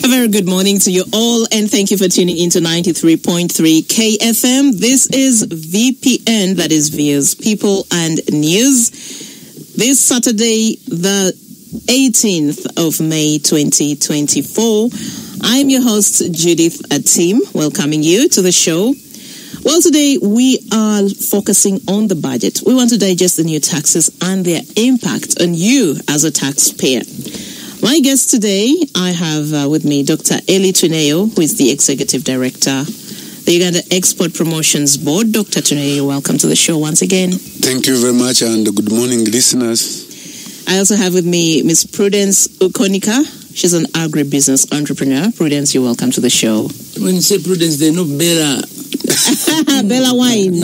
A very good morning to you all, and thank you for tuning into 93.3 KFM. This is VPN, that is Viewers, People and News. This Saturday, the 18th of May 2024. I'm your host, Judith Atim, welcoming you to the show. Well, today we are focusing on the budget. We want to digest the new taxes and their impact on you as a taxpayer. My guest today, I have with me Dr. Elly Twineyo, who is the Executive Director, the Uganda Export Promotions Board. Dr. Twineyo, welcome to the show once again. Thank you very much, and good morning, listeners. I also have with me Ms. Prudence Ukkonika. She's an agribusiness entrepreneur. Prudence, you're welcome to the show. When you say Prudence, they know Bella. Bella wine.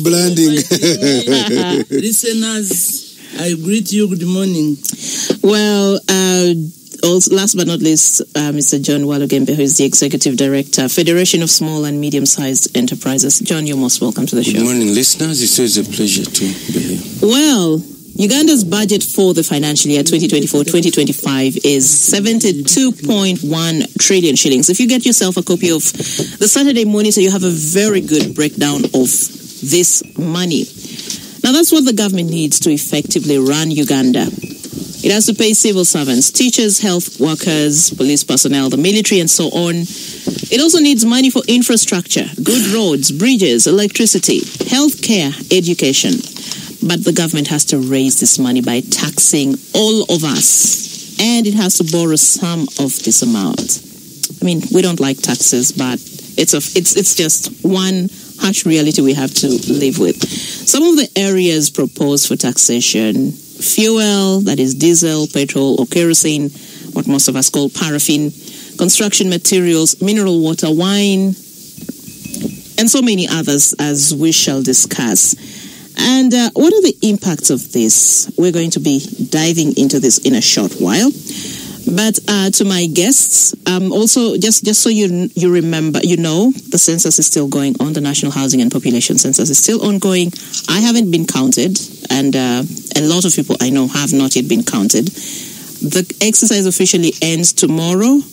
Branding. Listeners, I greet you. Good morning. Well, also, last but not least, Mr. John Walugemebe, who is the Executive Director, Federation of Small and Medium-Sized Enterprises. John, you're most welcome to the show. Good morning, listeners. It's always a pleasure to be here. Well, Uganda's budget for the financial year 2024-2025 is 72.1 trillion shillings. If you get yourself a copy of the Saturday Monitor, you have a very good breakdown of this money. Now, that's what the government needs to effectively run Uganda. It has to pay civil servants, teachers, health workers, police personnel, the military, and so on. It also needs money for infrastructure, good roads, bridges, electricity, healthcare, education. But the government has to raise this money by taxing all of us. And it has to borrow some of this amount. I mean, we don't like taxes, but it's just one harsh reality we have to live with. Some of the areas proposed for taxation: fuel, that is diesel, petrol, or kerosene, what most of us call paraffin, construction materials, mineral water, wine, and so many others, as we shall discuss. And what are the impacts of this? We're going to be diving into this in a short while. But to my guests, also just so you remember, the census is still going on. The National Housing and Population Census is still ongoing. I haven't been counted, and a lot of people I know have not yet been counted. The exercise officially ends tomorrow,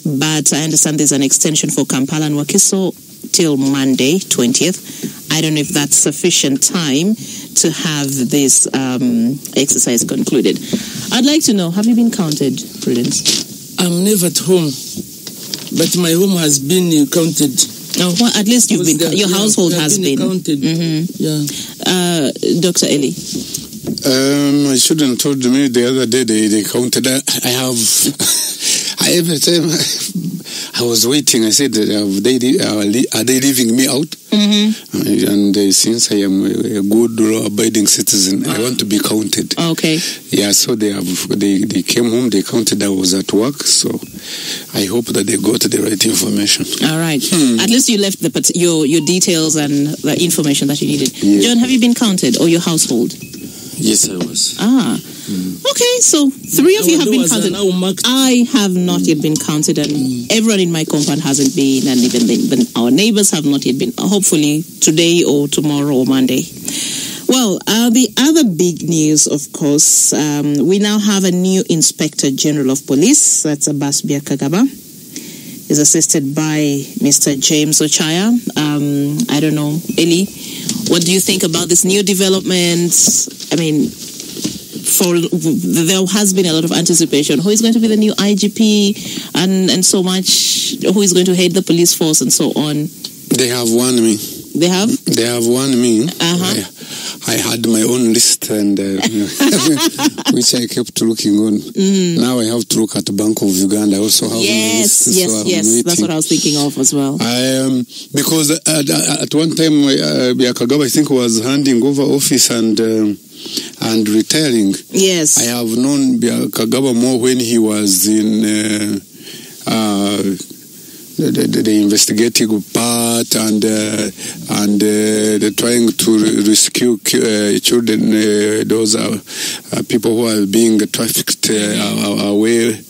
but I understand there's an extension for Kampala and Wakiso till Monday, 20th. I don't know if that's sufficient time to have this exercise concluded. I'd like to know, have you been counted, Prudence? I'm never at home, but my home has been counted. Oh, well, at least you've been. Your household has been counted. Mm-hmm. Yeah. Dr. Elly. I shouldn't have told me the other day they counted. Every time I was waiting, I said, are they leaving me out? Mm-hmm. And since I am a good law-abiding citizen, I want to be counted. Okay. Yeah, so they came home, they counted I was at work, so I hope that they got the right information. All right. At least you left your details and the information that you needed. Yeah. John, have you been counted, or your household? Yes, I was. Okay, so three of you have been counted. I have not yet been counted, and everyone in my compound hasn't been, and even our neighbors have not yet been. Hopefully today or tomorrow or Monday. Well, the other big news, of course, we now have a new Inspector General of Police. That's Abbas Byakagaba. He's assisted by Mr. James Ochaya. I don't know, Elly, what do you think about this new development? I mean, there has been a lot of anticipation. Who is going to be the new IGP and so much? Who is going to head the police force and so on? They have won me. They have? They have won me. Uh-huh. I had my own list, and which I kept looking on. Mm. Now I have to look at the Bank of Uganda. I also have my list. Yes. That's what I was thinking of as well. Because at one time, Byakagaba, I think, was handing over office and retiring. Yes. I have known Byakagaba more when he was in the investigative part and trying to rescue children. Those are people who are being trafficked away,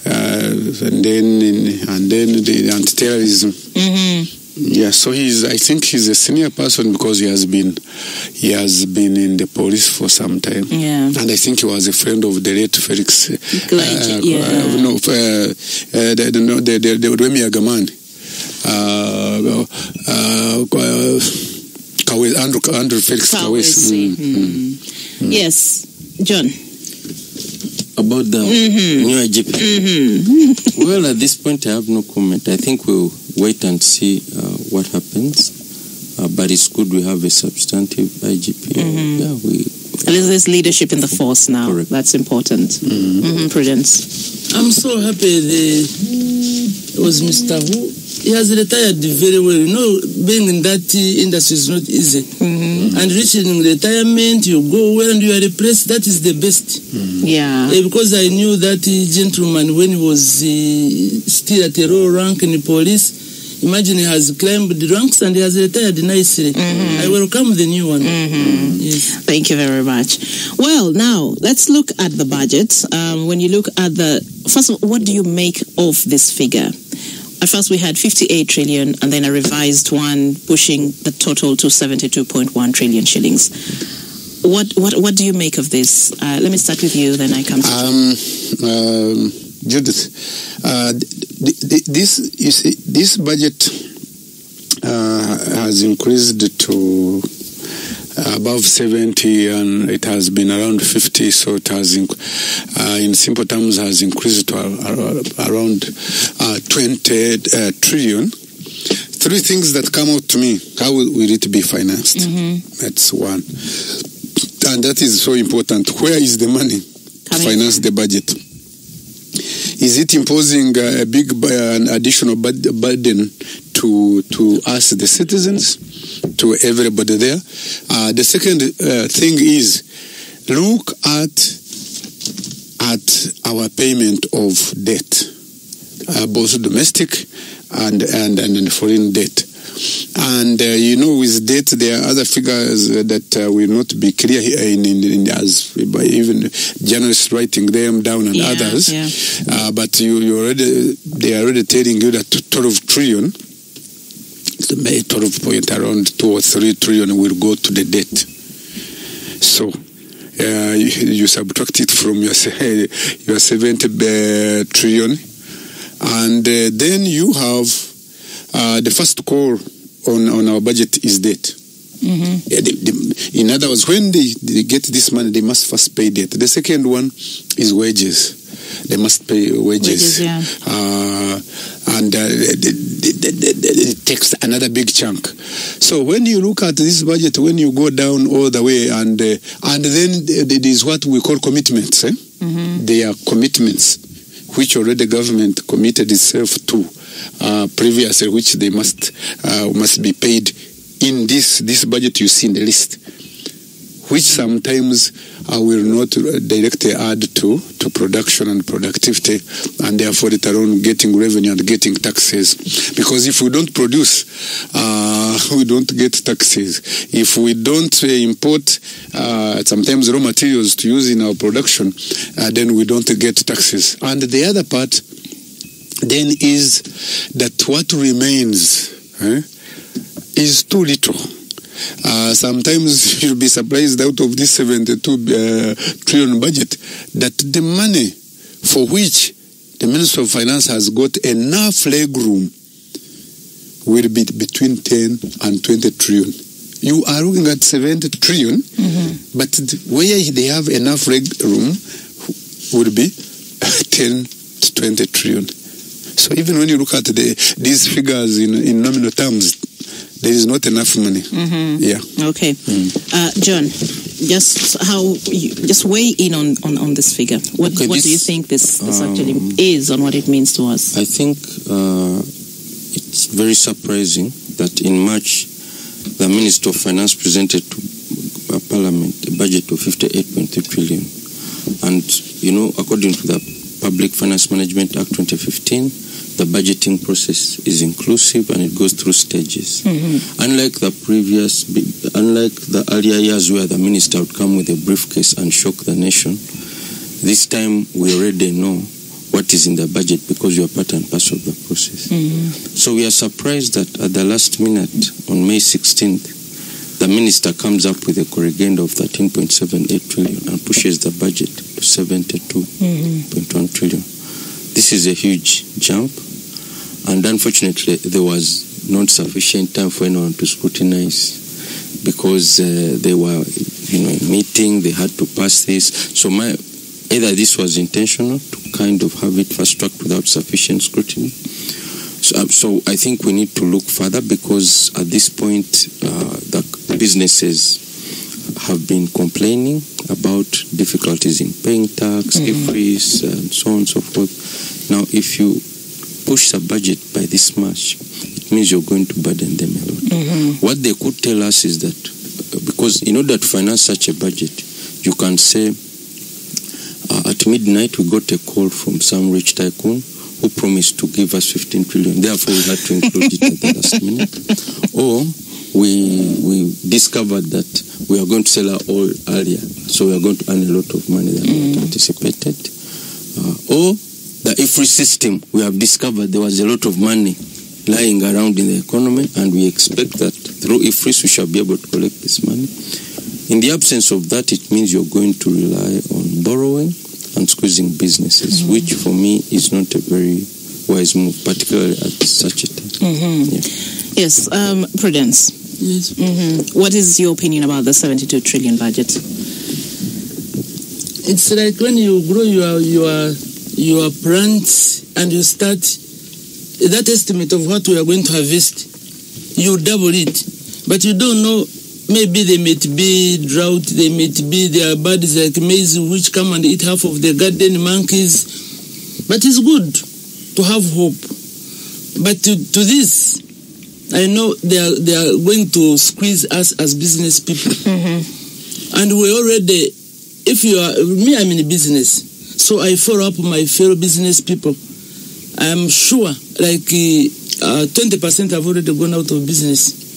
and then the anti-terrorism. Mm-hmm. Yeah, so I think he's a senior person because he has been in the police for some time. Yeah. And I think he was a friend of the late Felix. The Remy Agamani. Andrew Felix Kawesi. Yes, John. About the new IGP. Well, at this point, I have no comment. I think we'll wait and see what happens. But it's good we have a substantive IGP. At least there's leadership in the force now. Correct. That's important. Prudence. I'm so happy it was Mr. Who. He has retired very well. You know, being in that industry is not easy. And reaching retirement, you go well and you are replaced. That is the best. Yeah. Because I knew that gentleman when he was still at a low rank in the police. Imagine he has climbed the ranks and he has retired nicely. I welcome the new one. Yes. Thank you very much. Well, now let's look at the budget. When you look at first of all, what do you make of this figure? At first we had 58 trillion and then a revised one pushing the total to 72.1 trillion shillings. What do you make of this? Let me start with you, then I come to Judith. This budget has increased to above 70 and it has been around 50, so it has in simple terms has increased to around 20 trillion. Three things that come out to me: how will it be financed? That's one, and that is so important. Where is the money to finance the budget? Is it imposing a big an additional burden to us, the citizens, to everybody there? The second thing is, look at our payment of debt, both domestic and foreign debt. And with debt, there are other figures that will not be clear as even journalists writing them down and others. Yeah. But they are already telling you that 12 trillion, 12 point around 2 or 3 trillion will go to the debt. So you subtract it from your 70 trillion, and then you have the first call on our budget is debt. In other words, when they get this money, they must first pay debt. The second one is wages. They must pay wages. And it takes another big chunk. So when you look at this budget, when you go down all the way, and then it is what we call commitments. They are commitments which already the government committed itself to previously, which they must be paid in this budget you see in the list, which sometimes will not directly add to production and productivity, and therefore it around getting revenue and getting taxes. Because if we don't produce, we don't get taxes. If we don't import sometimes raw materials to use in our production, then we don't get taxes. And the other part then is that what remains is too little. Sometimes you'll be surprised out of this 72 trillion budget that the money for which the Minister of Finance has got enough leg room will be between 10 and 20 trillion. You are looking at 70 trillion, but where they have enough leg room would be 10 to 20 trillion. So even when you look at these figures in nominal terms, there is not enough money. Yeah. Okay. John, just weigh in on this figure. What do you think this actually is and what it means to us? I think it's very surprising that in March, the Minister of Finance presented to Parliament a budget of 58.3 trillion. And, according to the Public Finance Management Act 2015, the budgeting process is inclusive and it goes through stages. Unlike the earlier years where the minister would come with a briefcase and shock the nation, this time we already know what is in the budget because you are part and parcel of the process. So we are surprised that at the last minute, on May 16th, the minister comes up with a corrigenda of 13.78 trillion and pushes the budget to 72.1 trillion. This is a huge jump, and unfortunately there was not sufficient time for anyone to scrutinize because they were in meeting, they had to pass this. So either this was intentional to kind of have it fast-tracked without sufficient scrutiny. So I think we need to look further because at this point the businesses have been complaining about difficulties in paying tax, IFRIS, and so on and so forth. Now, if you push the budget by this much, it means you're going to burden them a lot. What they could tell us is that, because in order to finance such a budget, you can say, at midnight we got a call from some rich tycoon who promised to give us 15 trillion. Therefore, we had to include it at the last minute. Or we discovered that we are going to sell our oil earlier, so we are going to earn a lot of money than we had anticipated. Or the IFRIS system, we have discovered there was a lot of money lying around in the economy, and we expect that through IFRIS we shall be able to collect this money. In the absence of that, it means you're going to rely on borrowing and squeezing businesses, which for me is not a very wise move, particularly at such a time. Yes, Prudence. Yes. What is your opinion about the 72 trillion budget? It's like when you grow your plants and you start that estimate of what we are going to harvest, you double it, but you don't know. Maybe they may be drought, there are birds like maize which come and eat half of the garden, monkeys. But it's good to have hope. But to this, I know they are going to squeeze us as business people. And we already, if you are, me, I'm in business, so I follow up my fellow business people. I'm sure like 20% have already gone out of business.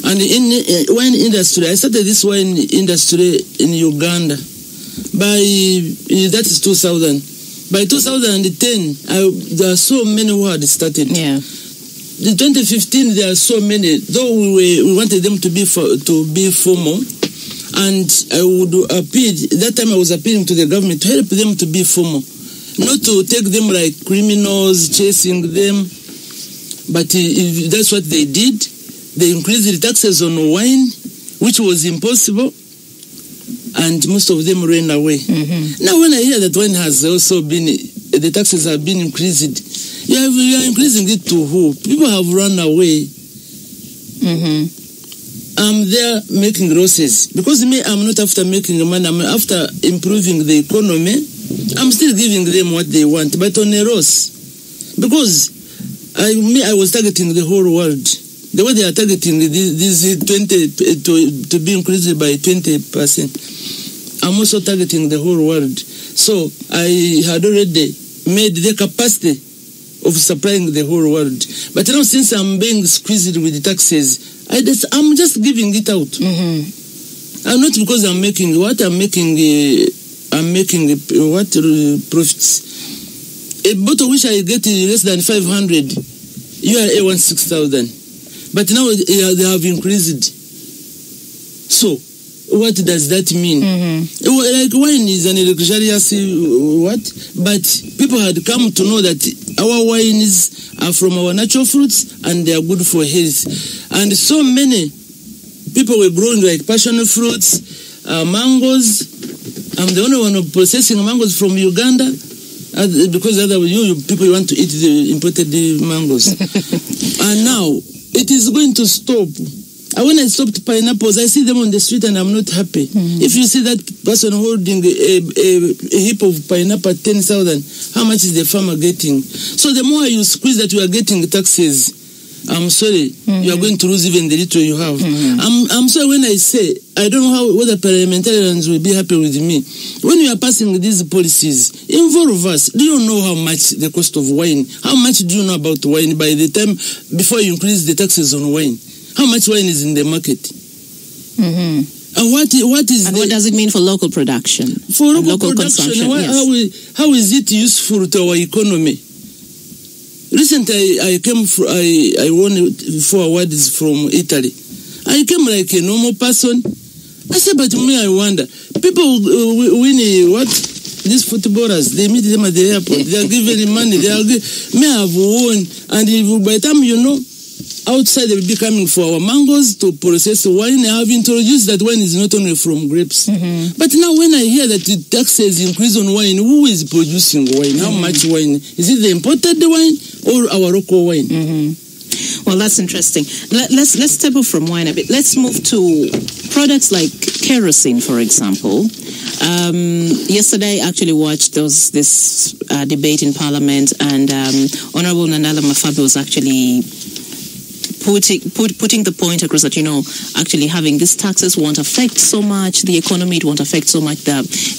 And in wine industry, I started this wine industry in Uganda that is 2000. By 2010, there are so many who had started. Yeah. In 2015, there are so many. Though we wanted them to be formal, and I would appeal. That time I was appealing to the government to help them to be formal, not to take them like criminals, chasing them. But if that's what they did. They increased the taxes on wine, which was impossible, and most of them ran away. Now, when I hear that wine has also been, the taxes have been increased, you are increasing it to who? People have run away. I'm there making losses. Because me, I'm not after making money, I'm after improving the economy. I'm still giving them what they want, but on a loss. Because I was targeting the whole world. The way they are targeting this 20 to be increased by 20%, I'm also targeting the whole world. So I had already made the capacity of supplying the whole world. But now, since I'm being squeezed with the taxes, I'm just giving it out. And not because I'm making what I'm making what profits. A bottle which I get less than 500, you are A1 6,000. But now they have increased. So, what does that mean? Like wine is an luxurious what? But people had come to know that our wines are from our natural fruits and they are good for health. And so many people were growing like passion fruits, mangoes. I'm the only one processing mangoes from Uganda. Because otherwise you people want to eat the imported mangoes. And now it is going to stop. And when I stopped pineapples, I see them on the street and I'm not happy. If you see that person holding a heap of pineapple at 10,000, how much is the farmer getting? So the more you squeeze that you are getting taxes, I'm sorry, you are going to lose even the little you have. I'm sorry when I say, I don't know whether parliamentarians will be happy with me. When you are passing these policies, involve us. Do you know how much the cost of wine? How much do you know about wine by the time, before you increase the taxes on wine? How much wine is in the market? And what does it mean for local production? For local production, yes. how is it useful to our economy? Recently, I won 4 awards from Italy. I came like a normal person. I said, but me, I wonder. People win what? These footballers, they meet them at the airport. They are giving money. Me, I have won. And by the time you know, outside they will be coming for our mangoes to process wine. I have introduced that wine is not only from grapes. Mm-hmm. But now when I hear that the taxes increase on wine, who is producing wine? How much wine? Is it the imported wine or our local wine? Mm-hmm. Well, that's interesting. Let's step off from wine a bit. Let's move to products like kerosene, for example. Yesterday, I actually watched this debate in Parliament, and Honorable Nandala Mafabe was actually putting the point across that, actually having these taxes won't affect so much the economy, it won't affect so much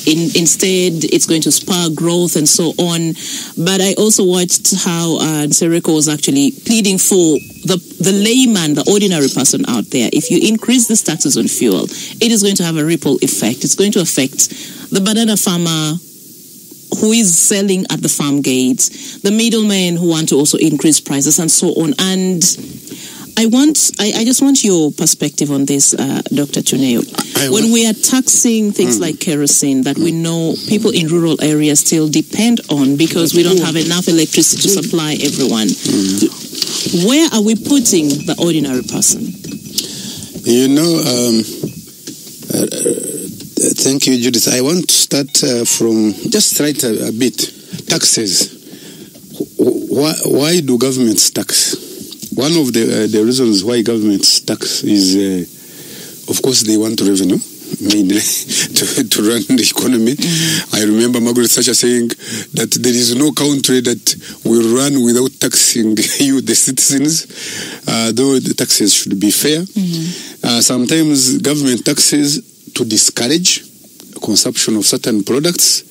instead it's going to spur growth and so on. But I also watched how Nsereko was actually pleading for the layman, the ordinary person out there. If you increase these taxes on fuel, it is going to have a ripple effect. It's going to affect the banana farmer who is selling at the farm gates, the middlemen who want to also increase prices and so on. And I just want your perspective on this, Dr. Twineyo. When we are taxing things like kerosene that we know people in rural areas still depend on because we don't have enough electricity to supply everyone, where are we putting the ordinary person? Thank you, Judith. I want to start from just right a bit. Taxes. Why do governments tax? One of the reasons why governments tax is, of course, they want revenue, mainly, to run the economy. I remember Margaret Thatcher saying that there is no country that will run without taxing you, the citizens, though the taxes should be fair. Sometimes government taxes to discourage consumption of certain products.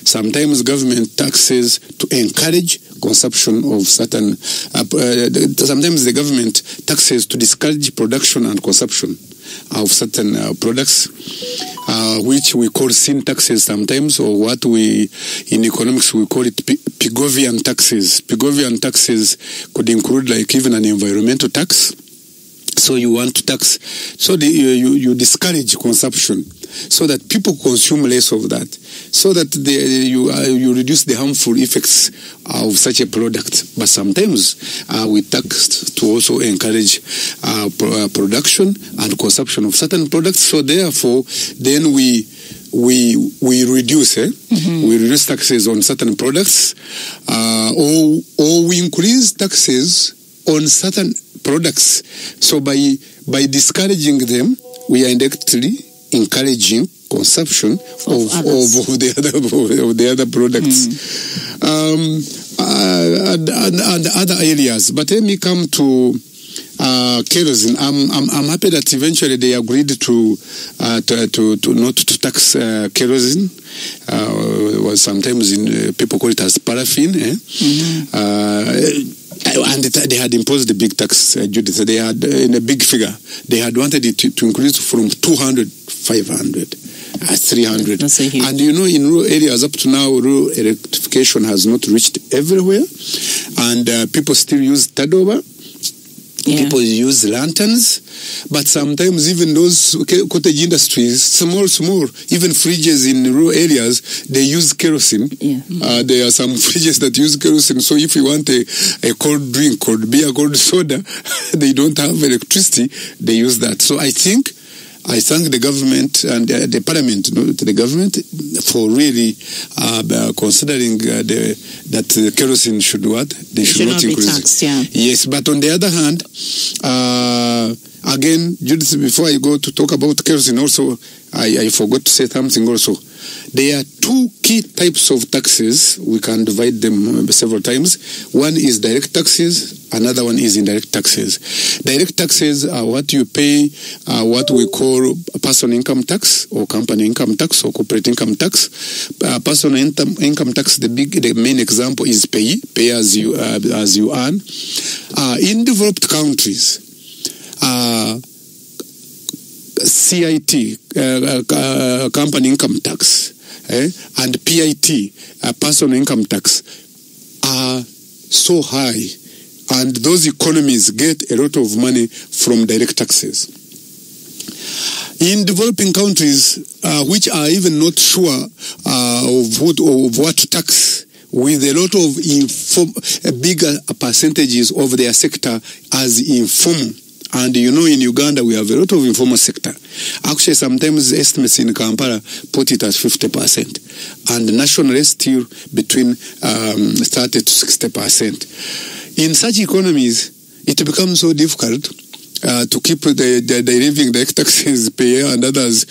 Sometimes government taxes to encourage consumption of certain, sometimes the government taxes to discourage production and consumption of certain products, which we call sin taxes sometimes, or what we, in economics, we call it Pigovian taxes. Pigovian taxes could include like even an environmental tax. So you want to tax, so you discourage consumption, so that people consume less of that, so that you reduce the harmful effects of such a product. But sometimes we tax to also encourage production and consumption of certain products. So therefore, then we reduce we reduce taxes on certain products, or we increase taxes on certain products. So by discouraging them, we are indirectly encouraging consumption of the other products and other areas. But let me come to kerosene. I'm happy that eventually they agreed to not to tax kerosene. Well, sometimes people call it as paraffin. And they had imposed a big tax, Judith. They had, in a big figure, they had wanted it to increase from 200, 500, 300. And in rural areas up to now, rural electrification has not reached everywhere. And people still use tadoba. Yeah. People use lanterns, but sometimes even those cottage industries, small, even fridges in rural areas, they use kerosene. Yeah. There are some fridges that use kerosene. So if you want a cold drink, cold beer, cold soda, they don't have electricity, they use that. So I thank the government and the parliament, the government, for really considering that kerosene should what? They should not increase. Be taxed, yeah. Yes, but on the other hand, again, Judith, before I go to talk about kerosene, also, I forgot to say something also. There are two key types of taxes. We can divide them several times. One is direct taxes, another one is indirect taxes. Direct taxes are what you pay, what we call personal income tax, or company income tax, or corporate income tax. Personal income tax, the main example is pay as you earn. In developed countries, CIT, company income tax, and PIT, personal income tax, are so high, and those economies get a lot of money from direct taxes. In developing countries, which are even not sure of what to tax, with a lot of bigger percentages of their sector as informal. And you know, in Uganda, we have a lot of informal sector. Actually, sometimes estimates in Kampala put it as 50%. And nationally, still between 30 to 60%. In such economies, it becomes so difficult to keep the living direct taxes payer, and others,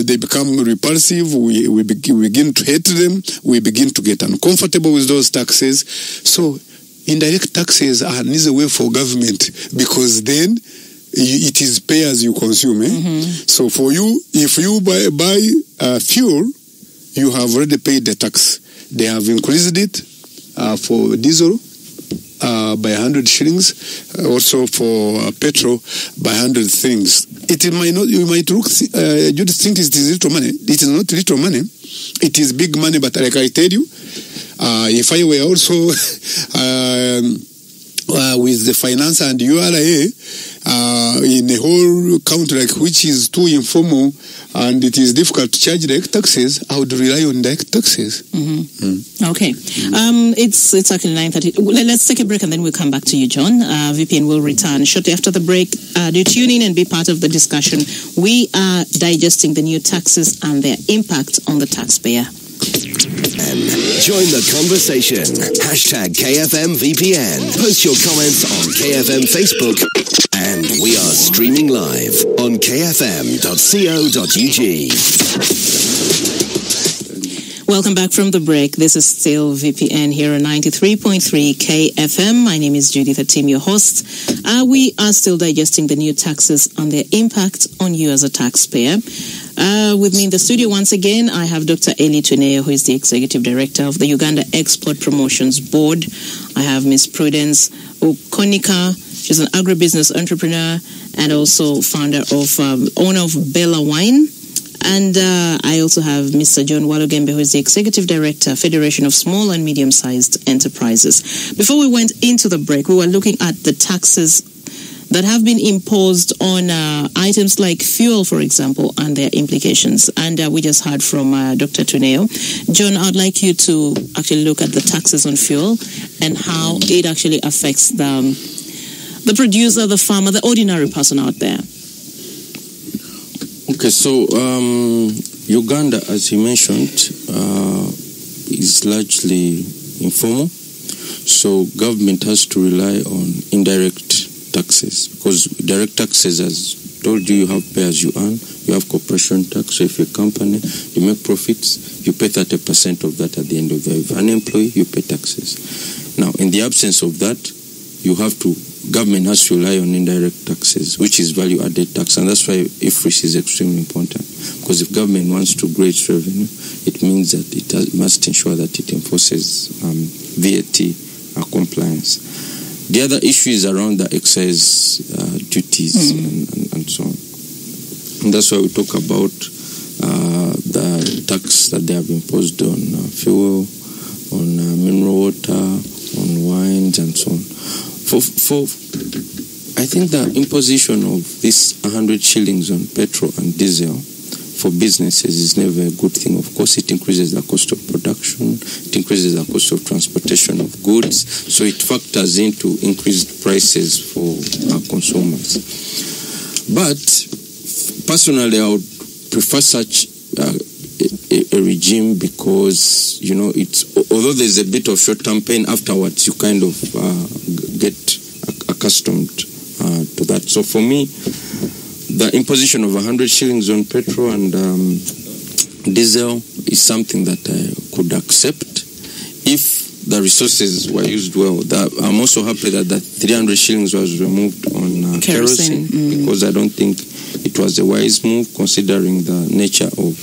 they become repulsive. We begin to hate them. We begin to get uncomfortable with those taxes. So indirect taxes are an easy way for government, because then it is pay as you consume. So for you, if you buy fuel, you have already paid the tax. They have increased it for diesel by 100 shillings, also for petrol by 100 things. It might not, you might look, you think it is little money. It is not little money. It is big money, but like I tell you, if I were also with the finance and URA in a whole country which is too informal and it is difficult to charge direct taxes, I would rely on direct taxes. Okay. It's actually 9:30. Let's take a break and then we'll come back to you, John. VPN will return shortly after the break. Do tune in and be part of the discussion. We are digesting the new taxes and their impact on the taxpayer. Join the conversation. Hashtag KFM VPN. Post your comments on KFM Facebook. And we are streaming live on kfm.co.ug. Welcome back from the break. This is still VPN here on 93.3 KFM. My name is Judith, Atim, your host. We are still digesting the new taxes and their impact on you as a taxpayer. With me in the studio once again, I have Dr. Elly Twineyo, who is the Executive Director of the Uganda Export Promotions Board. I have Ms. Prudence Ukkonika. She's an agribusiness entrepreneur and also owner of Bella Wine. And I also have Mr. John Walugemebe, who is the Executive Director, Federation of Small and Medium-Sized Enterprises. Before we went into the break, we were looking at the taxes that have been imposed on items like fuel, for example, and their implications. And we just heard from Dr. Twineyo. John, I'd like you to actually look at the taxes on fuel and how it actually affects the producer, the farmer, the ordinary person out there. Okay, so Uganda, as he mentioned, is largely informal. So government has to rely on indirect taxes, because direct taxes, as told you, have pay as you earn. You have corporation tax. So if you're a company, you make profits, you pay 30% of that at the end of the year. If you're an employee, you pay taxes. Now, in the absence of that, government has to rely on indirect taxes, which is value-added tax, and that's why IFRIS is extremely important. Because if government wants to grow its revenue, it means that it must ensure that it enforces VAT compliance. The other issue is around the excise duties and so on. And that's why we talk about the tax that they have imposed on fuel, on mineral water, on wines and so on. I think the imposition of this 100 shillings on petrol and diesel for businesses is never a good thing. Of course, it increases the cost of production, it increases the cost of transportation of goods, so it factors into increased prices for our consumers. But personally, I would prefer such a regime, because although there's a bit of short-term pain, afterwards you kind of get accustomed to that. So for me, the imposition of 100 shillings on petrol and diesel is something that I could accept if the resources were used well. I'm also happy that 300 shillings was removed on kerosene, because I don't think it was a wise move, considering the nature of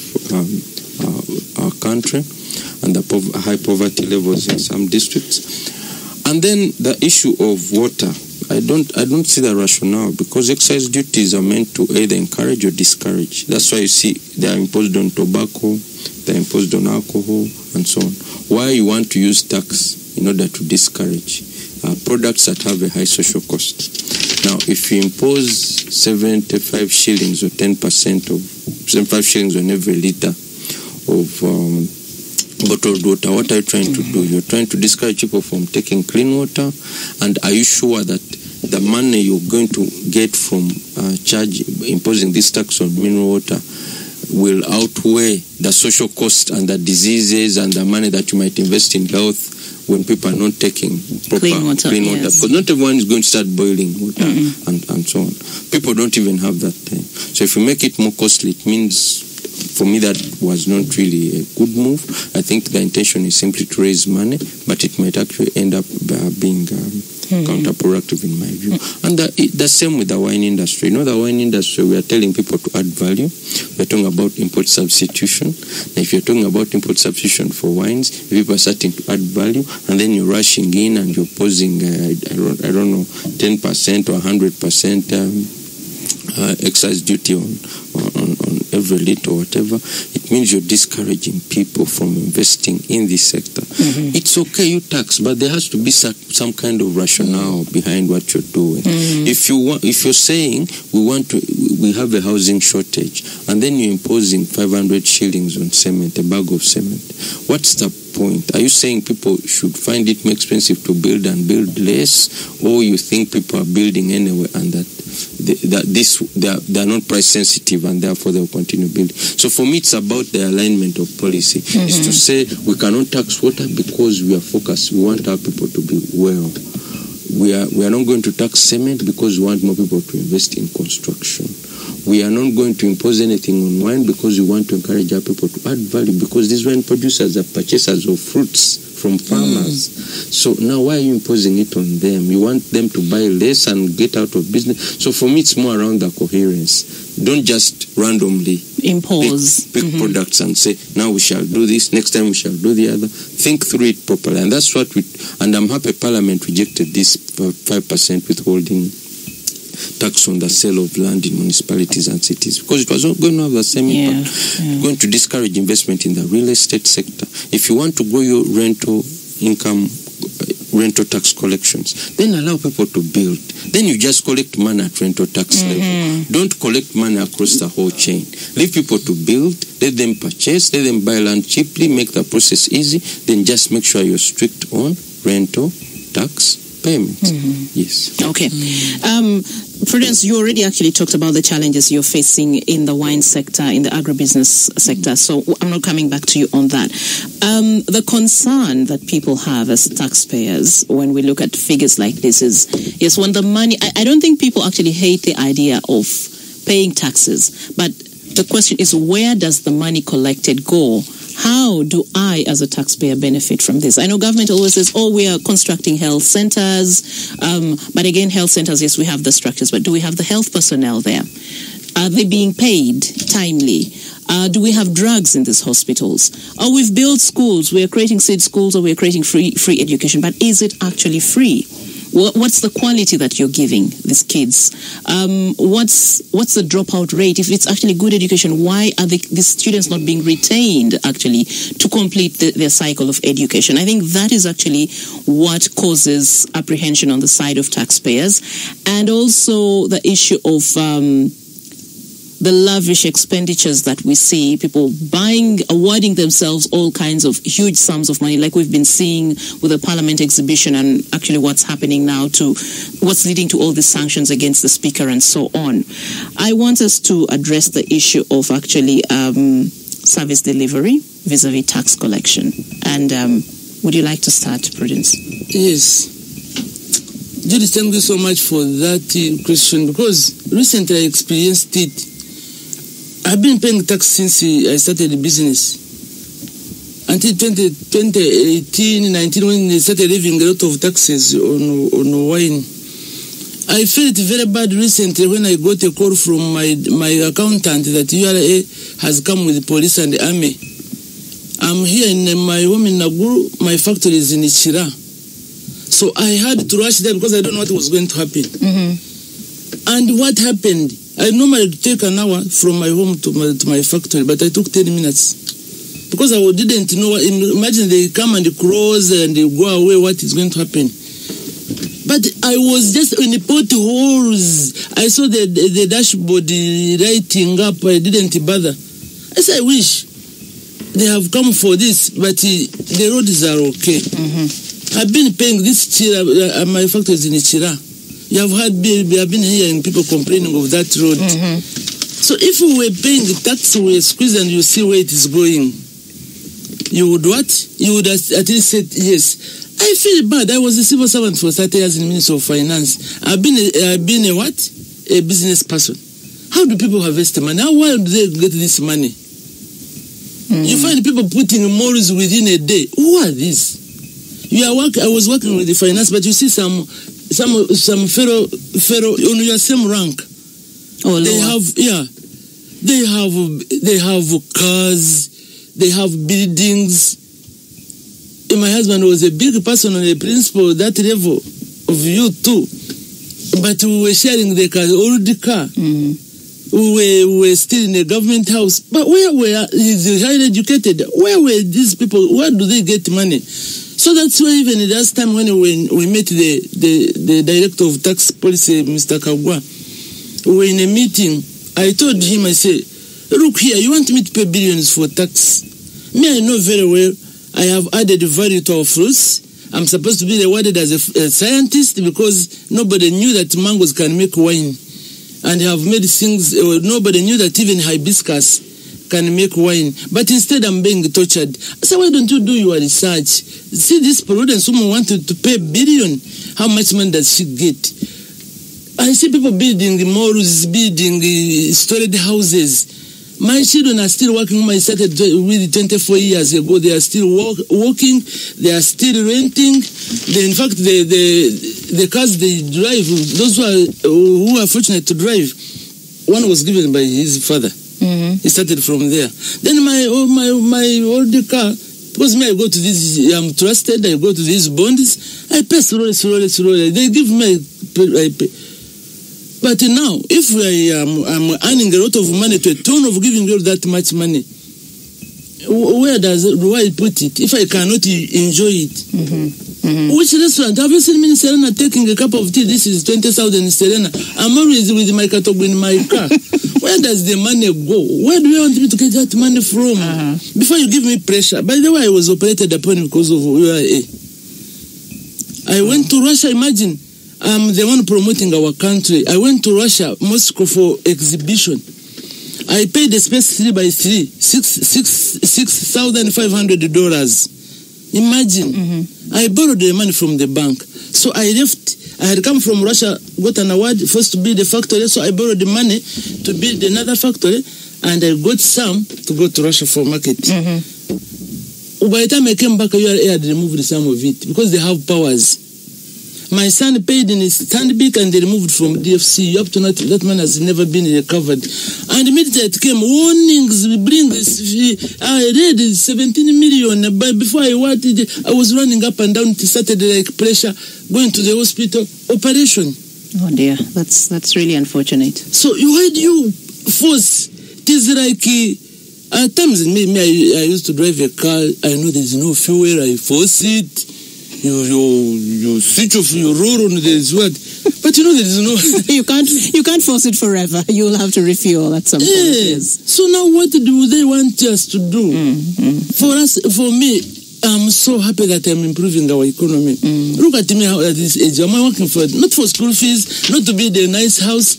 our country and the high poverty levels in some districts. And then the issue of water. I don't see the rationale, because excise duties are meant to either encourage or discourage. That's why you see they are imposed on tobacco, they are imposed on alcohol, and so on. Why you want to use tax in order to discourage products that have a high social cost. Now, if you impose 75 shillings or 10% of 75 shillings on every liter of bottled water, what are you trying to do? You're trying to discourage people from taking clean water. And are you sure that the money you're going to get from imposing this tax on mineral water will outweigh the social cost and the diseases and the money that you might invest in health when people are not taking proper clean water? Yes. Because not everyone is going to start boiling water and so on. People don't even have that time. So if you make it more costly, it means, for me, that was not really a good move. I think the intention is simply to raise money, but it might actually end up being counterproductive in my view. And the same with the wine industry. The wine industry, we are telling people to add value. We're talking about import substitution. Now, if you're talking about import substitution for wines, people are starting to add value, and then you're rushing in and you're posing, I don't know, 10% or 100% excise duty on every liter or whatever. It means you're discouraging people from investing in this sector. It's okay, you tax, but there has to be some kind of rationale behind what you're doing. If you're saying we have a housing shortage, and then you're imposing 500 shillings on cement, a bag of cement, what's the point? Are you saying people should find it more expensive to build and build less, or you think people are building anyway and that they are not price sensitive and therefore they'll continue building? So for me, it's about the alignment of policy. It's to say we cannot tax water because we are focused. We want our people to be well. We are not going to tax cement because we want more people to invest in construction. We are not going to impose anything on wine because we want to encourage our people to add value, because these wine producers are purchasers of fruits from farmers. So now why are you imposing it on them? You want them to buy less and get out of business. So for me, it's more around the coherence. Don't just randomly impose pick products and say, now we shall do this, next time we shall do the other. Think through it properly. And that's what and I'm happy Parliament rejected this 5% withholding tax on the sale of land in municipalities and cities, because it was not going to have the same impact. It's going to discourage investment in the real estate sector. If you want to grow your rental income, rental tax collections, then allow people to build. Then you just collect money at rental tax level. Don't collect money across the whole chain. Leave people to build, let them purchase, let them buy land cheaply, make the process easy, then just make sure you're strict on rental tax payments. Yes. Okay. Prudence, you already actually talked about the challenges you're facing in the wine sector, in the agribusiness sector, so I'm not coming back to you on that. The concern that people have as taxpayers when we look at figures like this is, yes, when the money, I don't think people actually hate the idea of paying taxes, but the question is, where does the money collected go? How do I, as a taxpayer, benefit from this? I know government always says, we are constructing health centers. But again, health centers, yes, we have the structures, but do we have the health personnel there? Are they being paid timely? Do we have drugs in these hospitals? We've built schools. We are creating seed schools, or we are creating free education. But is it actually free? What's the quality that you're giving these kids? What's the dropout rate? If it's actually good education, why are these students not being retained actually to complete their cycle of education? I think that is actually what causes apprehension on the side of taxpayers, and also the issue of the lavish expenditures that we see, people awarding themselves all kinds of huge sums of money, like we've been seeing with the Parliament exhibition, and actually what's happening now to what's leading to all these sanctions against the Speaker and so on. I want us to address the issue of actually service delivery vis-a-vis tax collection. And would you like to start, Prudence? Yes. Judith, thank you so much for that question, because recently I experienced it. I've been paying tax since I started the business. Until 2018, 19, when they started levying a lot of taxes on wine. I felt very bad recently when I got a call from my accountant that URA has come with the police and the army. I'm here in my home in Naguru. My factory is in Ichira. So I had to rush there because I don't know what was going to happen. And what happened? I normally take an hour from my home to my factory, but I took 10 minutes. Because I didn't know. Imagine they come and close and they go away, what is going to happen? But I was just in the potholes. I saw the dashboard lighting up. I didn't bother. I said, I wish they have come for this, but the roads are okay. I've been paying this Chira, my factory is in Chira. You have been hearing people complaining of that road. So if we were paying the tax, we were squeezed and you see where it is going, you would what? You would at least say yes. I feel bad. I was a civil servant for 30 years in the Ministry of Finance. I've been a what? A business person. How do people harvest the money? How do they get this money? You find people putting morals within a day. Who are these? I was working with the finance, but you see some fellow on your same rank. Oh, they have cars, they have buildings. And my husband was a big person on the principal that level of you too. But we were sharing the car, old car. We were still in a government house. But he's highly educated. Where were these people? Where do they get money? So that's why even last time when we met the director of tax policy, Mr. Kagwa, we were in a meeting. I told him, I said, look here, you want me to pay billions for tax? Me, I know very well I have added value to our fruits. I'm supposed to be awarded as a scientist because nobody knew that mangoes can make wine. And have made things, nobody knew that even hibiscus can make wine. But instead I'm being tortured. I said, why don't you do your research? See, this Prudence woman wanted to pay $1 billion. How much money does she get? I see people building malls, building storage houses. My children are still working. I started with 24 years ago. They are still working. They are still renting. In fact, the cars they drive, those who are fortunate to drive, one was given by his father. He started from there. Then my old car, because me, I go to this, I'm trusted, I go to these bonds, I pay slowly. They give me, I pay. But now, if I'm earning a lot of money to a tone of giving you that much money, where do I put it if I cannot enjoy it? Which restaurant? Have you seen me in Serena taking a cup of tea? This is 20,000 in Serena. I'm always with my catog in my car. Where does the money go? Where do you want me to get that money from? Before you give me pressure. By the way, I was operated upon because of UAE. I went to Russia, imagine. I'm the one promoting our country. I went to Russia, Moscow for exhibition. I paid the space 3x3, $6,500. Imagine. I borrowed the money from the bank. So I left. I had come from Russia, got an award first to build a factory. So I borrowed the money to build another factory, and I got some to go to Russia for market. By the time I came back, I had removed some of it because they have powers. My son paid in his Stanbic and they removed from DFC. Up to now, that man has never been recovered. And immediately it came, warnings, bring this. I read 17 million. But before I was running up and down. It started like pressure, going to the hospital, operation. Oh dear, that's really unfortunate. So why do you force? It is like, at times, I used to drive a car. I know there's no fuel. I force it. You switch off your roll on this what, but there is no. you can't force it forever. You'll have to refuel at some point. Yes. So now what do they want us to do? For me, I'm so happy that I'm improving our economy. Look at me at this age. Am I working for not for school fees, not to build a nice house?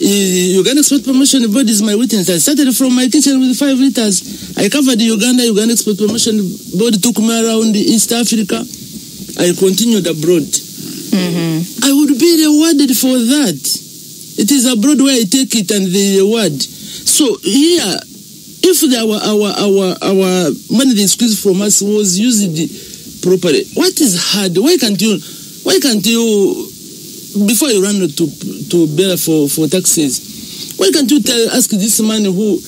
Uganda Export Promotion Board is my witness. I started from my kitchen with 5 liters. I covered the Uganda Export Promotion Board, took me around East Africa. I continued abroad. I would be rewarded for that. It is abroad where I take it and the reward. So here, if our money they squeezed from us was used properly, what is hard? Why can't you? Before you run to bear for taxes, why can't you ask this man whom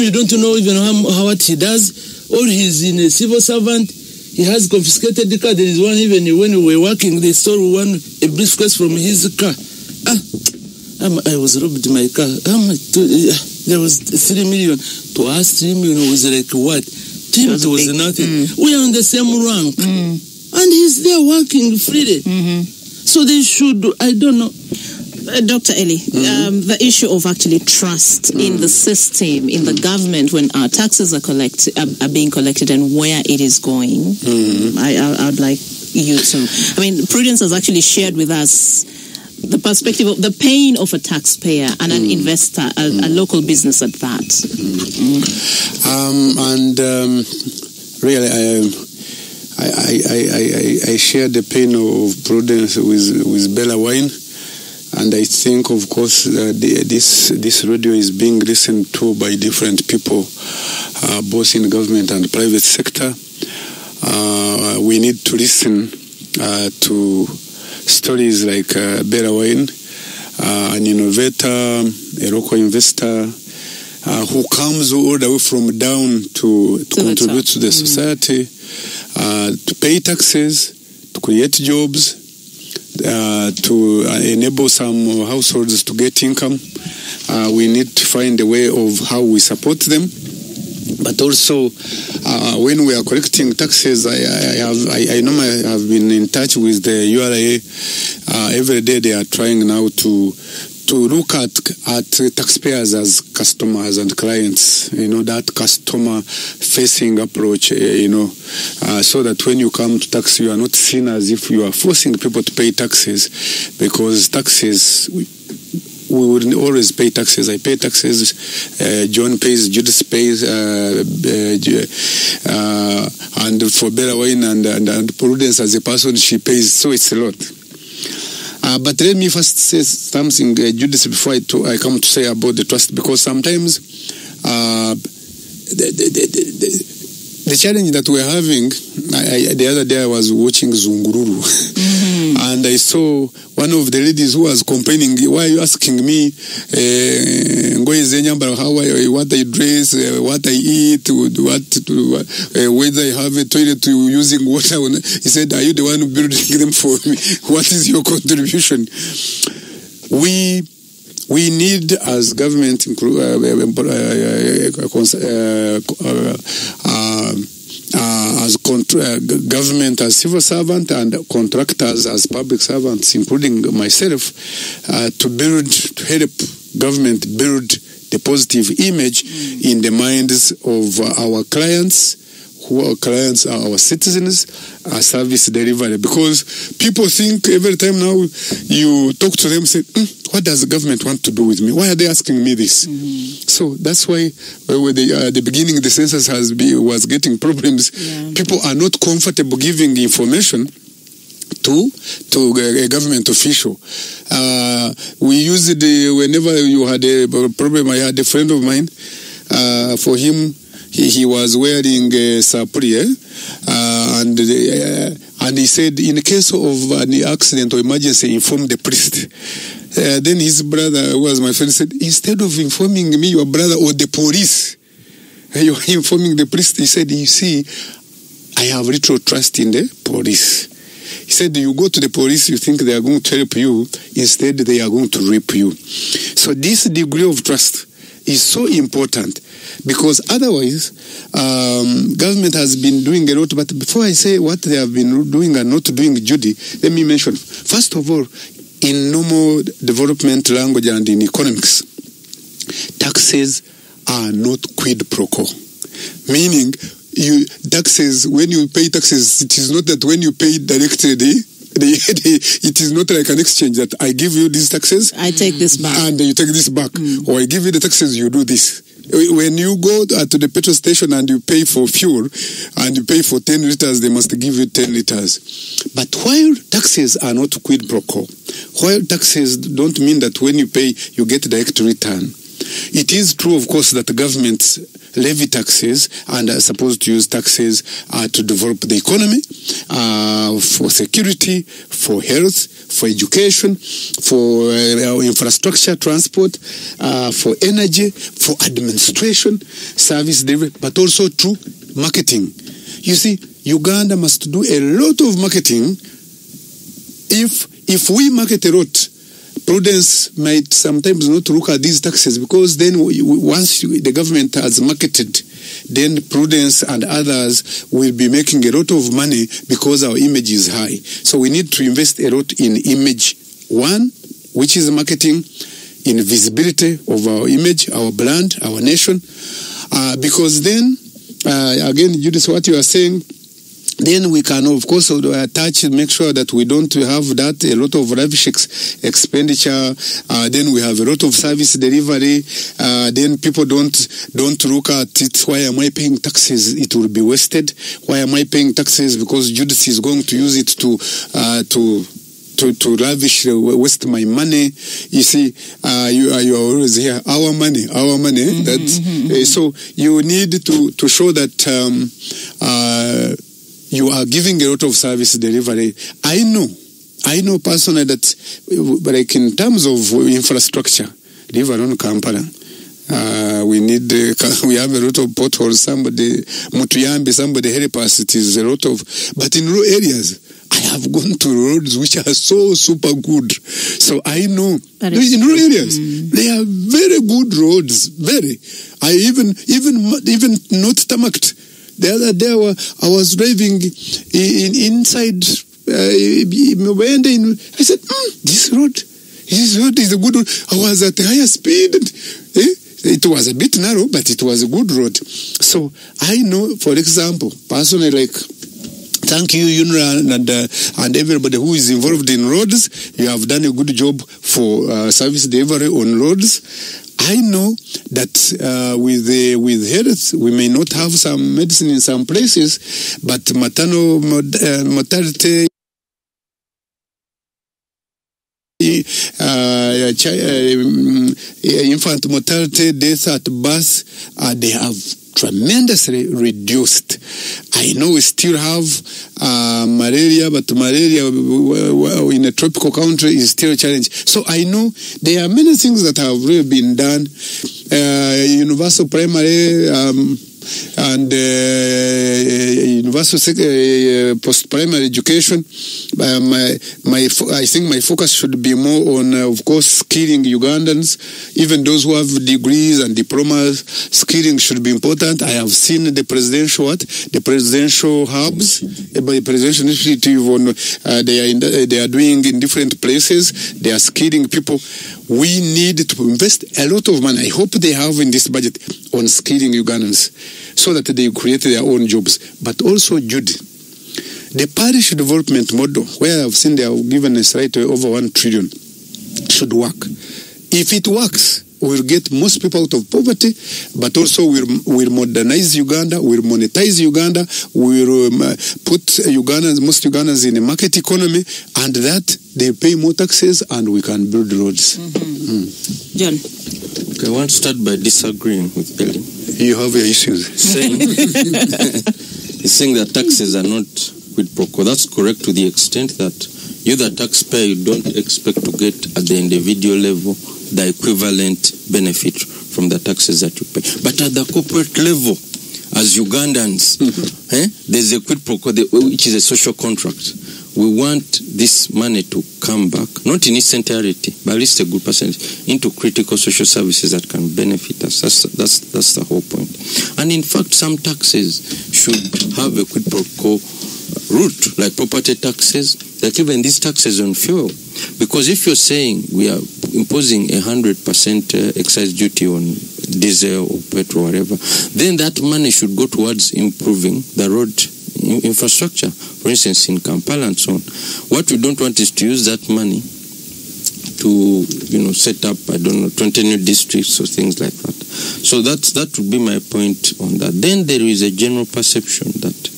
you don't know even what he does, or he's in a civil servant? He has confiscated the car. There is one even when we were working, they stole a briefcase from his car. I was robbed my car. There was 3 million. To us, 3 million was like what? It was nothing. We are on the same rank. And he's there working freely. So they should, I don't know. Dr. Elly, the issue of actually trust in the system, in the government, when our taxes are being collected and where it is going, I'd like you to. I mean, Prudence has actually shared with us the perspective of the pain of a taxpayer and an investor, a local business at that. Really, I share the pain of Prudence with Bella Wine, and I think, of course, this radio is being listened to by different people, both in government and private sector. We need to listen to stories like Bella Wine, an innovator, a local investor, who comes all the way from down to contribute to the society, to pay taxes, to create jobs, to enable some households to get income. We need to find a way of how we support them. But also, when we are collecting taxes, I know I have been in touch with the URA. Every day they are trying now to look at taxpayers as customers and clients, that customer-facing approach, so that when you come to tax, you are not seen as if you are forcing people to pay taxes, because taxes, we would always pay taxes. I pay taxes, John pays, Judith pays, and for Bella Wine and Prudence as a person, she pays, so it's a lot. But let me first say something, Judith, before I come to say about the trust, because sometimes the challenge that we're having, the other day I was watching Zungururu, and I saw one of the ladies who was complaining, why are you asking me what I dress, what I eat, whether I have a toilet using water. He said, are you the one building them for me? What is your contribution? We need, as government, government as civil servant and contractors as public servants, including myself, to help government build the positive image in the minds of our clients, who our clients are our citizens, our service delivery. Because people think every time now you talk to them, say, what does the government want to do with me? Why are they asking me this? So that's why at the beginning the census was getting problems. People are not comfortable giving information to a government official. We used whenever you had a problem. I had a friend of mine, for him, he was wearing a sapri, and he said, in case of an accident or emergency, inform the priest. Then his brother, who was my friend, said, instead of informing me, your brother or the police, you're informing the priest. He said, you see, I have little trust in the police. He said, you go to the police, you think they are going to help you. Instead, they are going to rape you. So this degree of trust is so important, because otherwise, government has been doing a lot. But before I say what they have been doing and not doing, Judy, let me mention, first of all, in normal development language and in economics, taxes are not quid pro quo. Meaning, taxes, when you pay taxes, it is not that when you pay directly, it is not like an exchange that I give you these taxes, I take this back, and you take this back, or I give you the taxes, you do this. When you go to the petrol station and you pay for fuel and you pay for 10 liters, they must give you 10 liters. But while taxes are not quid pro quo, while taxes don't mean that when you pay, you get direct return, it is true, of course, that the governments levy taxes and are supposed to use taxes to develop the economy, for security, for health, for education, for infrastructure, transport, for energy, for administration, service delivery, but also through marketing. You see, Uganda must do a lot of marketing. If we market a lot, Prudence might sometimes not look at these taxes, because then once the government has marketed, then Prudence and others will be making a lot of money because our image is high. So we need to invest a lot in image, one, which is marketing, in visibility of our image, our brand, our nation, because then, again, Judith, what you are saying, then we can, of course, make sure that we don't have that, a lot of lavish expenditure. Then we have a lot of service delivery. Then people don't look at it. Why am I paying taxes? It will be wasted. Why am I paying taxes? Because Judith is going to use it to lavish, waste my money. You see, you are always here. Our money. So you need to show that you are giving a lot of service delivery. I know personally that, like in terms of infrastructure, leave alone Kampala, we have a lot of potholes. Somebody help us. It is a lot of, but in rural areas, I have gone to roads which are so super good. So I know in rural areas they are very good roads. Very, I even not tarmacked. The other day I was driving inside Mwende. I said, this road is a good road. I was at a higher speed. It was a bit narrow, but it was a good road. So I know, for example, personally, like, thank you, Yunra, and everybody who is involved in roads. You have done a good job for service delivery on roads. I know that with health, we may not have some medicine in some places, but maternal mortality, infant mortality, death at birth, they have tremendously reduced. I know we still have malaria, but malaria in a tropical country is still a challenge. So I know there are many things that have really been done. Universal primary and universal post-primary education. I think my focus should be more on, of course, skilling Ugandans, even those who have degrees and diplomas. Skilling should be important. I have seen the presidential hubs, the presidential initiative on they are doing in different places. They are skilling people. We need to invest a lot of money. I hope they have in this budget on skilling Ugandans, so that they create their own jobs. But also, Judy, the parish development model, where I've seen they have given us right over 1 trillion, should work. If it works, we'll get most people out of poverty, but also we'll modernize Uganda, we'll monetize Uganda, we'll put most Ugandans in a market economy, and that they pay more taxes and we can build roads. John? Okay, I want to start by disagreeing with Elly. You have your issues. He's saying that taxes are not quid pro quo. That's correct to the extent that you, the taxpayer, you don't expect to get at the individual level the equivalent benefit from the taxes that you pay. But at the corporate level, as Ugandans, there's a quid pro quo, which is a social contract. We want this money to come back, not in its entirety, but at least a good percentage, into critical social services that can benefit us. That's the whole point. And in fact, some taxes should have a quid pro quo route, like property taxes, like even these taxes on fuel. Because if you're saying we are imposing 100% excise duty on diesel or petrol or whatever, then that money should go towards improving the road infrastructure, for instance, in Kampala and so on. What we don't want is to use that money to, set up, 20 new districts or things like that. So that would be my point on that. Then there is a general perception that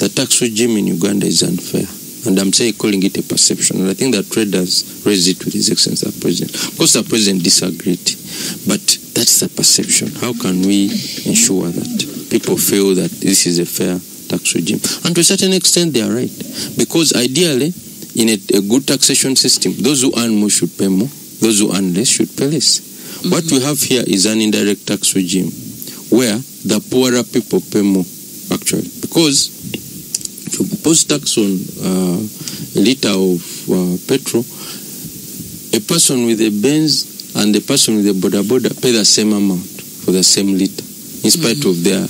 the tax regime in Uganda is unfair. And I'm calling it a perception. And I think that traders raised it with His Excellency the President. Of course, the President disagreed. But that's a perception. How can we ensure that people feel that this is a fair tax regime? And to a certain extent, they are right. Because ideally, in a good taxation system, those who earn more should pay more. Those who earn less should pay less. What we have here is an indirect tax regime where the poorer people pay more, actually. Because if you impose tax on a liter of petrol, a person with a Benz and the person with a boda pay the same amount for the same liter, in spite of their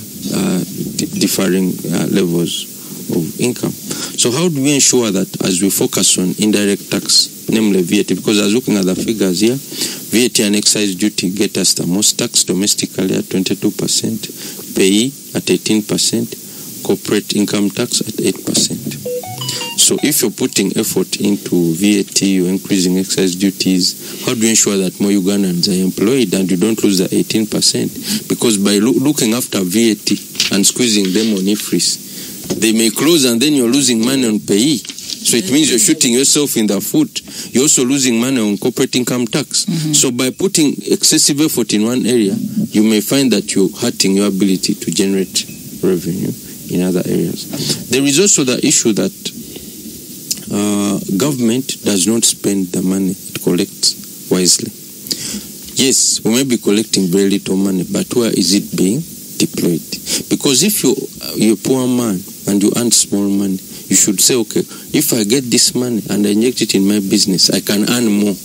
differing levels of income. So how do we ensure that as we focus on indirect tax, namely VAT, because I was looking at the figures here, VAT and excise duty get us the most tax domestically at 22%, pay at 18%, corporate income tax at 8%. So if you're putting effort into VAT, you're increasing excise duties, how do you ensure that more Ugandans are employed and you don't lose the 18%? Because by looking after VAT and squeezing them on IFRIS, they may close and then you're losing money on payee. So it means you're shooting yourself in the foot. You're also losing money on corporate income tax. So by putting excessive effort in one area, you may find that you're hurting your ability to generate revenue in other areas. There is also the issue that government does not spend the money it collects wisely. Yes, we may be collecting very little money, but where is it being deployed? Because if you're a poor man and you earn small money, you should say, okay, if I get this money and I inject it in my business, I can earn more.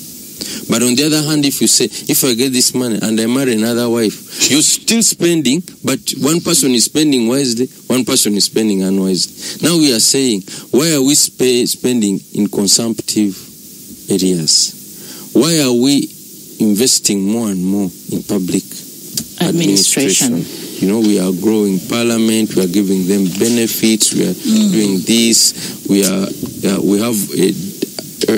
But on the other hand, if you say, if I get this money and I marry another wife, you're still spending, but one person is spending wisely, one person is spending unwisely. Now we are saying, why are we spending in consumptive areas? Why are we investing more and more in public administration? You know, we are growing parliament, we are giving them benefits, we are doing this, we have a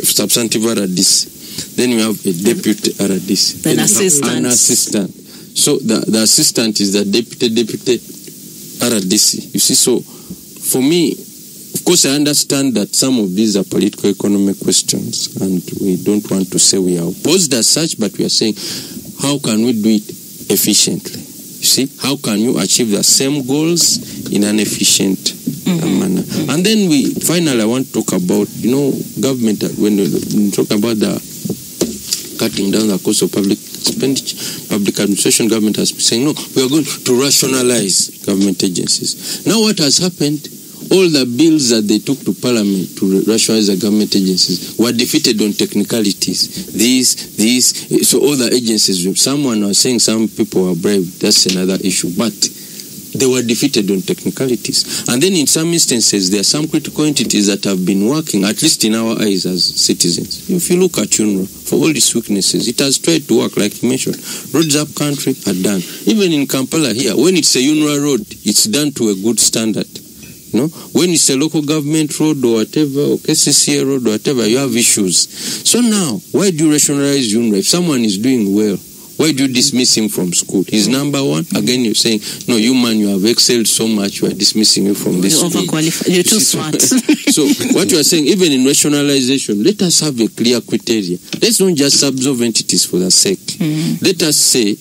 substantive RDC. Then we have a deputy RDC. An assistant. An assistant. So the assistant is the deputy RDC. You see, so for me, of course, I understand that some of these are political economic questions, and we don't want to say we are opposed as such, but we are saying, how can we do it efficiently? You see, how can you achieve the same goals in an efficient manner? And then finally, I want to talk about, government, when we talk about the cutting down the cost of public expenditure, public administration, government has been saying, no, we are going to rationalize government agencies. Now what has happened, all the bills that they took to parliament to rationalize the government agencies were defeated on technicalities. So all the agencies, someone was saying some people were brave, that's another issue, but they were defeated on technicalities. And then in some instances, there are some critical entities that have been working, at least in our eyes as citizens. If you look at UNRWA, for all its weaknesses, it has tried to work, like you mentioned. Roads up country are done. Even in Kampala here, when it's a UNRWA road, it's done to a good standard. When it's a local government road or whatever, or KCCA road or whatever, you have issues. So now, why do you rationalize UNRWA? If someone is doing well, why do you dismiss him from school? He's number one. Again, you're saying, no, you man, you have excelled so much, we are dismissing you from this school. You're overqualified. You're too smart. So what you are saying, even in rationalization, let us have a clear criteria. Let's not just absorb entities for the sake. Let us say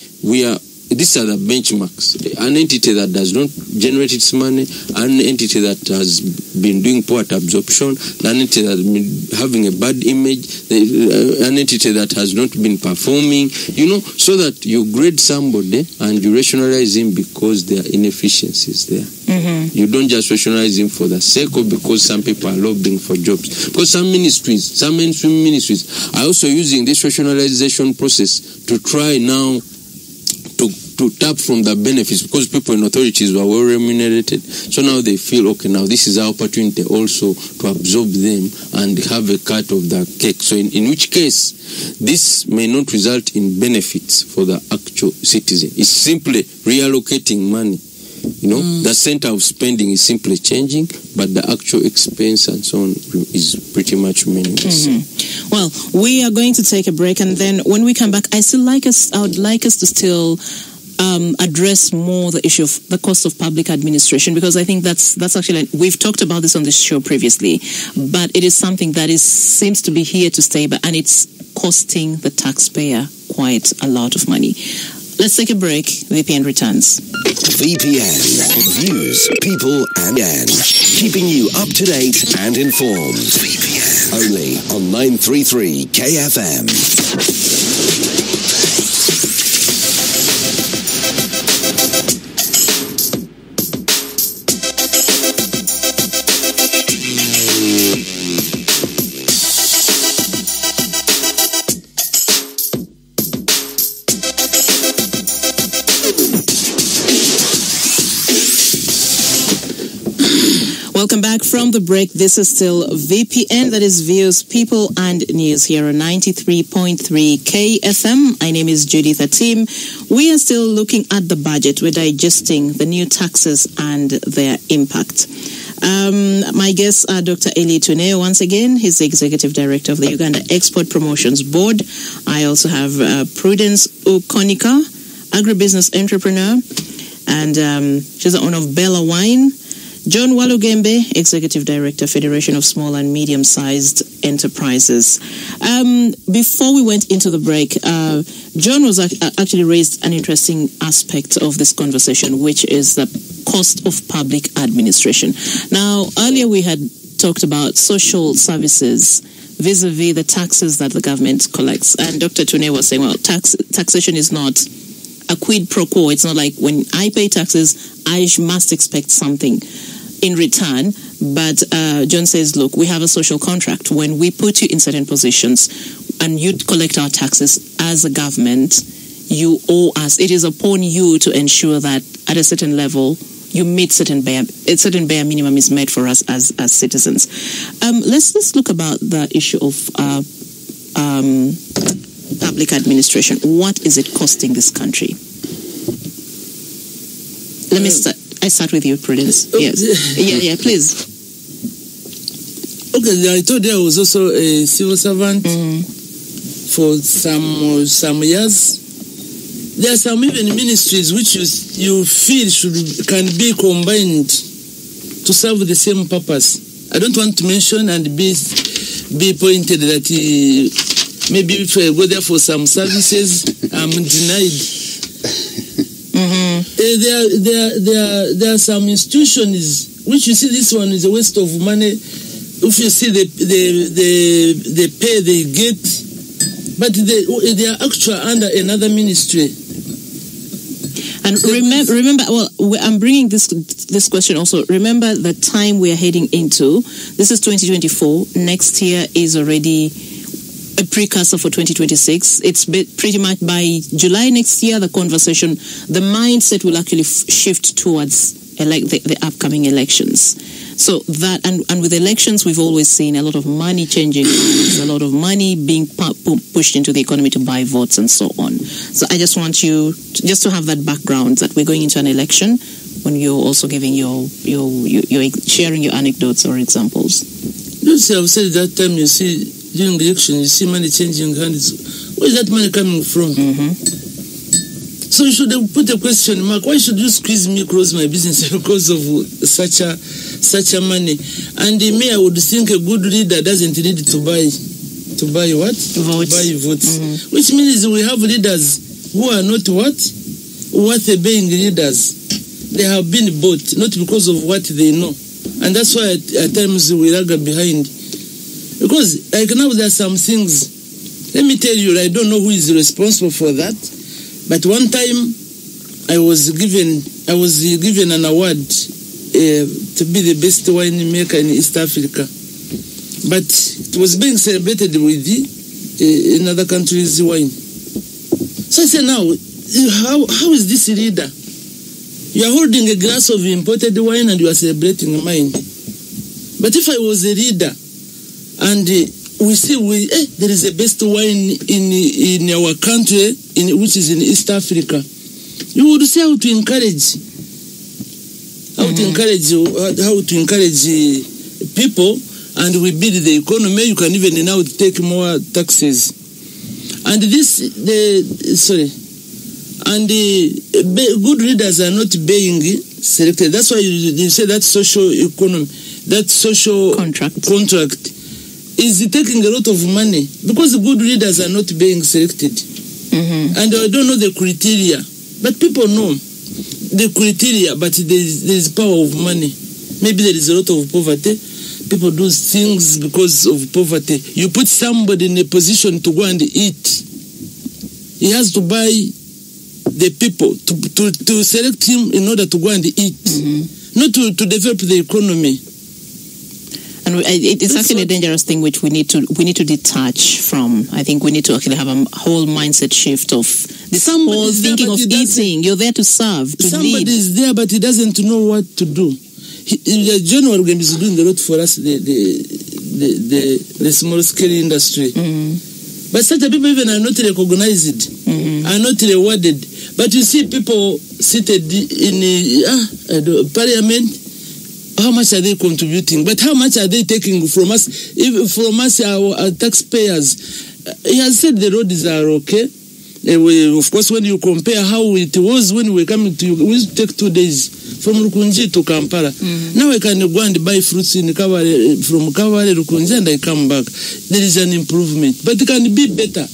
these are the benchmarks. An entity that does not generate its money, an entity that has been doing poor at absorption, an entity that has been having a bad image, an entity that has not been performing, so that you grade somebody and you rationalize him because there are inefficiencies there. You don't just rationalize him for the sake of because some people are lobbying for jobs. Because some mainstream ministries are also using this rationalization process to try now to tap from the benefits, because people in authorities were well remunerated. So now they feel, okay, now this is our opportunity also to absorb them and have a cut of the cake. So in which case, this may not result in benefits for the actual citizen. It's simply reallocating money. The center of spending is simply changing, but the actual expense and so on is pretty much meaningless. Well, we are going to take a break, and then when we come back, I would like us to still address more the issue of the cost of public administration, because I think that's actually, we've talked about this on this show previously, but it is something that seems to be here to stay, and it's costing the taxpayer quite a lot of money. Let's take a break. VPN returns. VPN. Views, people, and keeping you up to date and informed. VPN. Only on 933 KFM. back from the break. This is still VPN, that is Views, People and News here on 93.3 KFM. My name is Judith Atim. We are still looking at the budget. We're digesting the new taxes and their impact. My guests are Dr. Elly Twineyo once again. He's the Executive Director of the Uganda Export Promotions Board. I also have Prudence Ukkonika, agribusiness entrepreneur, and she's the owner of Bella Wine. John Walugemebe, Executive Director, Federation of Small and Medium-Sized Enterprises. Before we went into the break, John was actually raised an interesting aspect of this conversation, which is the cost of public administration. Now, earlier we had talked about social services vis-a-vis the taxes that the government collects. And Dr. Twineyo was saying, well, taxation is not a quid pro quo. It's not like when I pay taxes, I must expect something in return. But John says, look, we have a social contract. When we put you in certain positions and you collect our taxes as a government, you owe us. It is upon you to ensure that at a certain level, you meet certain bare minimum is met for us as citizens. Let's look about the issue of public administration. What is it costing this country? Let me start. I start with you, Prudence. Yes. Yeah, please. Okay, I told you I was also a civil servant for some years. There are some even ministries which you feel can be combined to serve the same purpose. I don't want to mention and be pointed that maybe if I go there for some services, I'm denied. There are some institutions which you see this one is a waste of money. If you see the pay they get, but they are actually under another ministry. And remember, well, I'm bringing this question also. Remember the time we are heading into. This is 2024. Next year is already a precursor for 2026. It's pretty much by July next year, the conversation, the mindset will actually shift towards the upcoming elections. So that, and with elections, we've always seen a lot of money changing hands, a lot of money being pushed into the economy to buy votes and so on. So I just want you just to have that background that we're going into an election when you're also giving your sharing your anecdotes or examples. Yes, I've said that time you see during the election, you see money changing hands. Where is that money coming from? So you should put a question mark. Why should you squeeze me across my business because of such a money? And me, I would think a good leader doesn't need to buy what? Votes. To buy votes. Which means we have leaders who are not worth being leaders. They have been bought, not because of what they know. And that's why at times we lag behind. Because like now there are some things, let me tell you, I don't know who is responsible for that. But one time, I was given an award to be the best winemaker in East Africa. But it was being celebrated with in other countries' wine. So I said, now, how is this leader? You are holding a glass of imported wine and you are celebrating mine. But if I was a leader and we see there is a best wine in our country, which is in East Africa, you would say how to encourage people, and we build the economy. You can even now take more taxes, and good leaders are not being selected. That's why you say that social economy, that social contract is taking a lot of money because the good leaders are not being selected. And I don't know the criteria, but people know the criteria, but there's power of money. Maybe there is a lot of poverty. People do things because of poverty. You put somebody in a position to go and eat. He has to buy the people to select him in order to go and eat, not to develop the economy. And it's actually a dangerous thing which we need to detach from. I think we need to actually have a whole mindset shift of this whole thinking of eating. You're there to serve, to lead. Somebody is there, but he doesn't know what to do. John Walugemebe is doing a lot for us, the small scale industry. But such people even are not recognized, are not rewarded. But you see people seated in parliament, how much are they contributing? But how much are they taking from us? If from us, our taxpayers? He has said the roads are okay. Of course, when you compare how it was when we were coming to, we used to take 2 days from Rukunji to Kampala. Now I can go and buy fruits in Kavale, from Kavale to Rukunji, and I come back. There is an improvement, but it can be better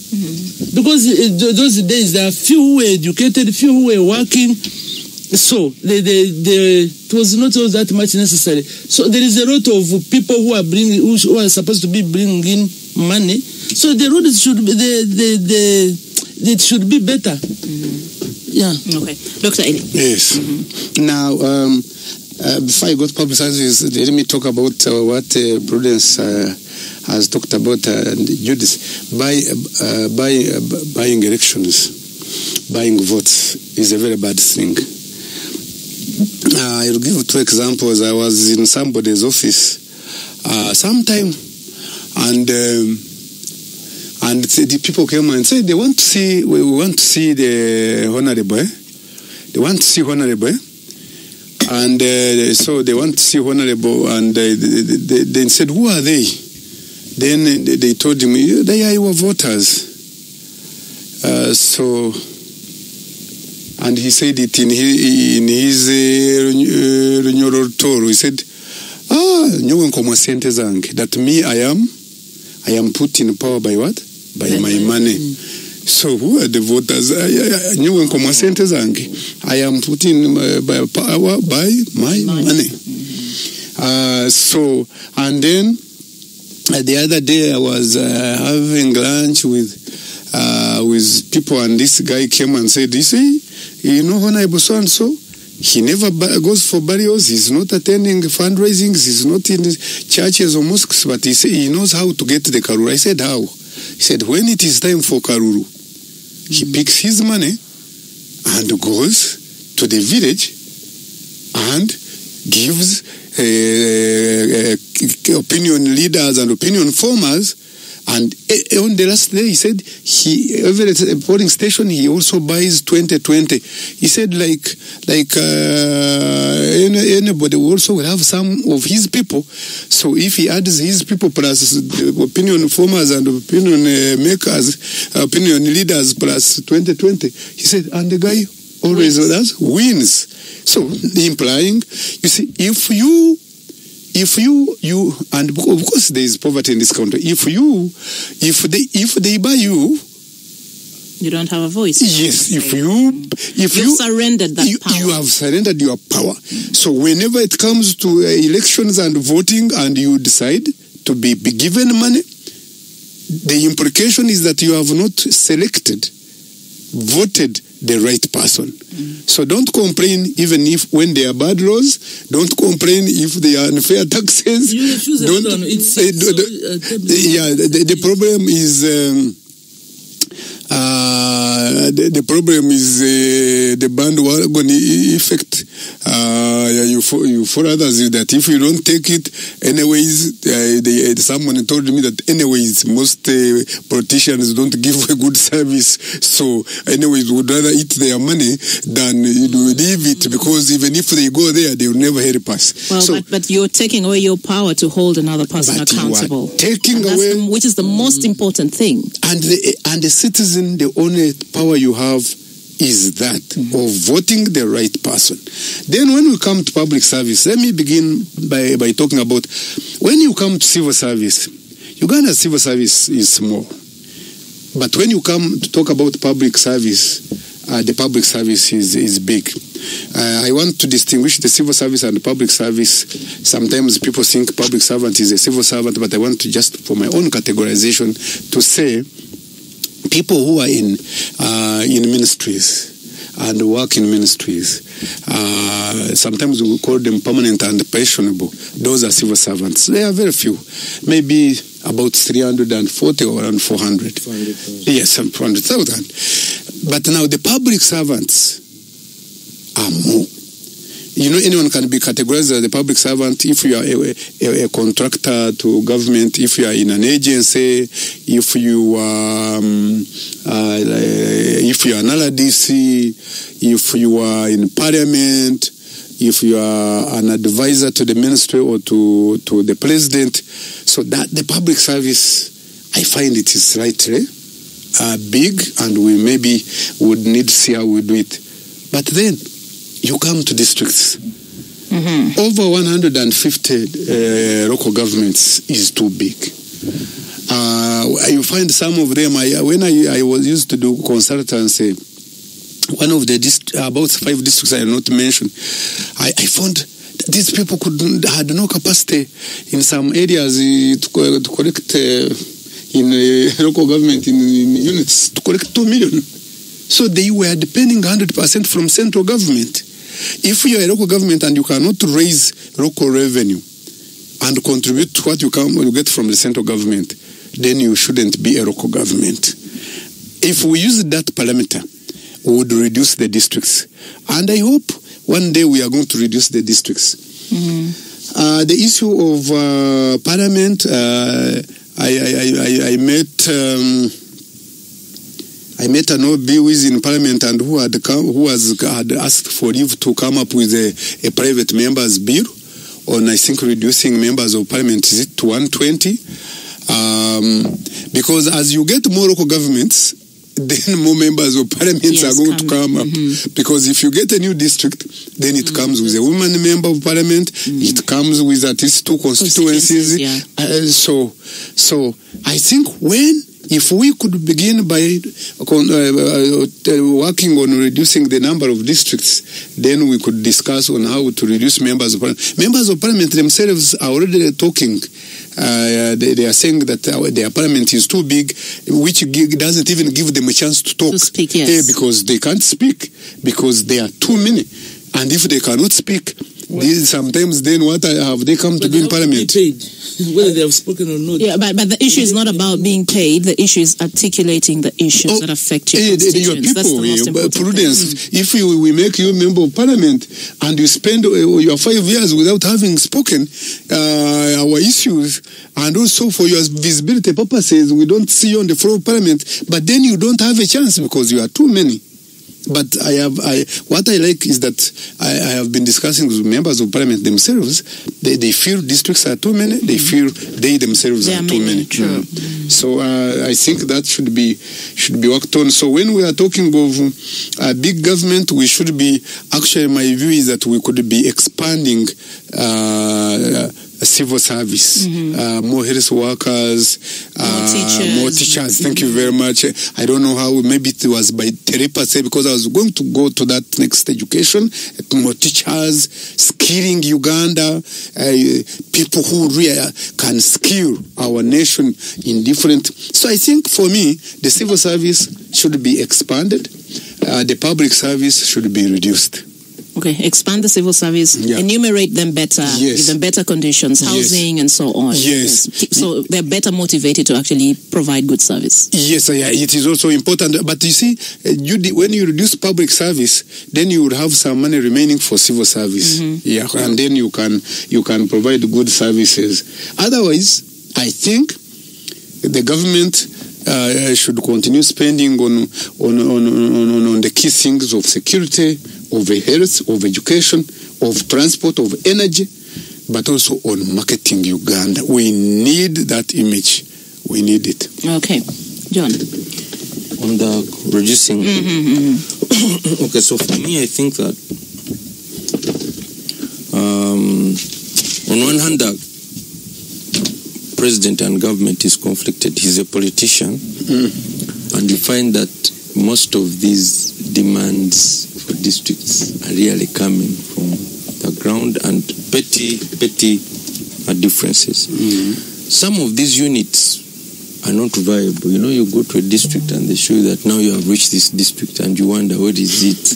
because those days there are few who were educated, few who were working. So it was not all that much necessary. So there is a lot of people who are who are supposed to be bringing in money. So the roads should be it should be better. Yeah. Okay, Dr. Elly. Yes. Now, before I go to public services, let me talk about what Prudence has talked about, Judith. Buying elections, buying votes is a very bad thing. I'll give 2 examples. I was in somebody's office sometime, and the people came and said we want to see the honorable. They want to see honorable, and so they want to see honorable, and they said, who are they? Then they told me they are your voters. So. And he said it in his renewal tour. He said, that me, I am put in power by what? By my money. So who are the voters? I am put in by power by my money. So, and then the other day I was having lunch with people, and this guy came and said, you see, Honorable so-and-so, he never goes for burials, he's not attending fundraisings, he's not in churches or mosques, but he knows how to get the karuru. I said, how? He said, when it is time for karuru, he picks his money and goes to the village and gives opinion leaders and opinion formers. And on the last day, he said, every polling station, he also buys 2020. He said, anybody also will have some of his people. So if he adds his people plus opinion formers and opinion makers, opinion leaders plus 2020, he said, and the guy always wins. So implying, you see, if you and of course there is poverty in this country. If they buy you don't have a voice. Yes, if you surrendered that power. You have surrendered your power. So whenever it comes to elections and voting, and you decide to be given money, the implication is that you have not voted the right person. So don't complain even if when there are bad laws. Don't complain if there are unfair taxes. You refuse the problem is the problem is the bandwagon effect. You for others that if you don't take it, anyways, someone told me that anyways most politicians don't give a good service. So anyways, would rather eat their money than leave it, because even if they go there, they will never help us. Well, so, but you're taking away your power to hold another person accountable. Taking away, which is the most important thing. And the citizen, the only power you have is that of voting the right person. Then when we come to public service, let me begin by talking about when you come to civil service. Uganda's civil service is small. But when you come to talk about public service, the public service is big. I want to distinguish the civil service and the public service. Sometimes people think public servant is a civil servant, but I want to just, for my own categorization, to say people who are in ministries and work in ministries, sometimes we call them permanent and pensionable. Those are civil servants. They are very few, maybe about 340 or around 400. 400,000. Yes, 400,000. But now the public servants are more. anyone can be categorized as a public servant if you are a contractor to government, if you are in an agency, if you are an LDC, if you are in parliament, if you are an advisor to the ministry or to the president. So that the public service, I find it is slightly big, and we maybe would need to see how we do it. But then you come to districts. Over 150 local governments is too big. You find some of them, when I was used to do consultancy, one of the about 5 districts I will not mention, I found these people had no capacity in some areas to collect in local government in units to collect 2 million. So they were depending 100% from central government. If you are a local government and you cannot raise local revenue and contribute to what you get from the central government, then you shouldn't be a local government. If we use that parameter, we would reduce the districts. And I hope one day we are going to reduce the districts. The issue of parliament, I met an OB who is in parliament and who had asked for leave to come up with a private members bill on, I think, reducing members of parliament to 120. Because as you get more local governments, then more members of parliament are going to come up. Because if you get a new district, then it comes with a woman member of parliament, it comes with at least 2 constituencies. So I think if we could begin by working on reducing the number of districts, then we could discuss on how to reduce members of parliament. Members of parliament themselves are already talking. They are saying that their parliament is too big, which doesn't even give them a chance to talk. To speak, yes. Because they can't speak, because there are too many. And if they cannot speak, sometimes then what have they come to do in parliament? Paid, whether they have spoken or not. Yeah, but the issue is not about being paid. The issue is articulating the issues that affect your constituents. Your people, that's the most important Prudence, if we make you a member of parliament and you spend your 5 years without having spoken our issues, and also for your visibility purposes, we don't see you on the floor of parliament, but then you don't have a chance because you are too many. But what I like is that I have been discussing with members of parliament themselves. They feel districts are too many. They feel they themselves are too many. True. So I think that should be worked on. So when we are talking of big government, we should be, actually my view is that we could be expanding civil service, more health workers, more teachers. Thank you very much. I don't know how, maybe it was by telepathy, because I was going to go to that next education, more teachers, skilling Uganda, people who really can skill our nation in different. So I think for me, the civil service should be expanded. The public service should be reduced. Okay, expand the civil service, enumerate them better, give them better conditions, housing and so on. Yes. So they're better motivated to actually provide good service. Yes, it is also important. But you see, when you reduce public service, then you would have some money remaining for civil service. And then you can provide good services. Otherwise, I think the government should continue spending on the key things of security, of health, of education, of transport, of energy, but also on marketing Uganda. We need that image. We need it. Okay. John? On the reducing... Okay, so for me, I think that on one hand, the president and government is conflicted. He's a politician, and you find that most of these demands for districts are really coming from the ground and petty differences. Some of these units are not viable. You go to a district and they show you that now you have reached this district and you wonder, what is it?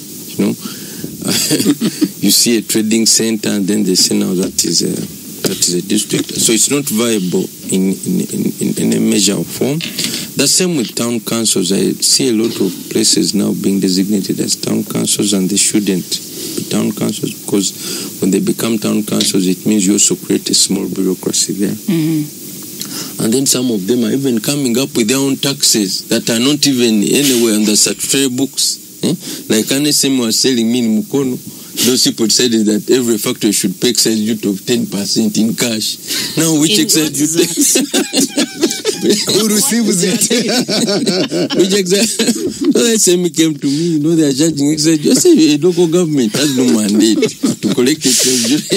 You see a trading center and then they say, now that is a district. So it's not viable in a measure or form. The same with town councils. I see a lot of places now being designated as town councils, and they shouldn't be town councils, because when they become town councils, it means you also create a small bureaucracy there. And then some of them are even coming up with their own taxes that are not even anywhere on the statutory books. Like NSM was selling me in Mukono. Those people decided that every factory should pay excise duty of 10% in cash. Now, which excise duty? Who receives it? Which excise? So that same came to me. They are charging excise duty. I said, a local government has no mandate to collect excise duty.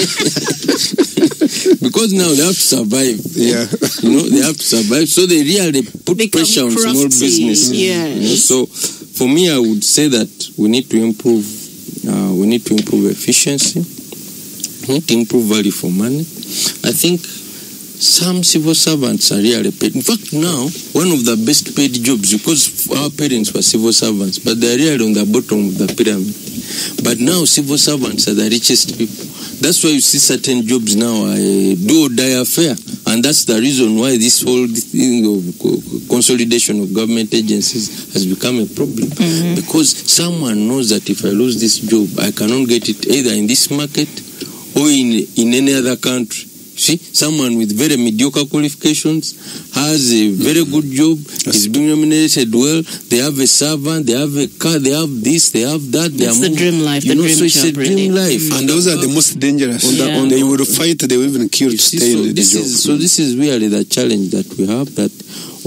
Because now they have to survive. Yeah. They have to survive. So they really put pressure on small business. Yes. So for me, I would say that we need to improve. We need to improve efficiency. We need to improve value for money. I think some civil servants are really paid. In fact, now, one of the best paid jobs, because our parents were civil servants, but they're really on the bottom of the pyramid. But now, civil servants are the richest people. That's why you see certain jobs now are a do or die affair. And that's the reason why this whole thing of consolidation of government agencies has become a problem. Because someone knows that if I lose this job, I cannot get it either in this market or in any other country. See, someone with very mediocre qualifications has a very good job, is being remunerated well, they have a servant, they have a car, they have this, they have that. It's the dream life, the dream so it's job, a dream life. And those are the most dangerous. They will fight, they will even kill to stay in the job. So this is really the challenge that we have, that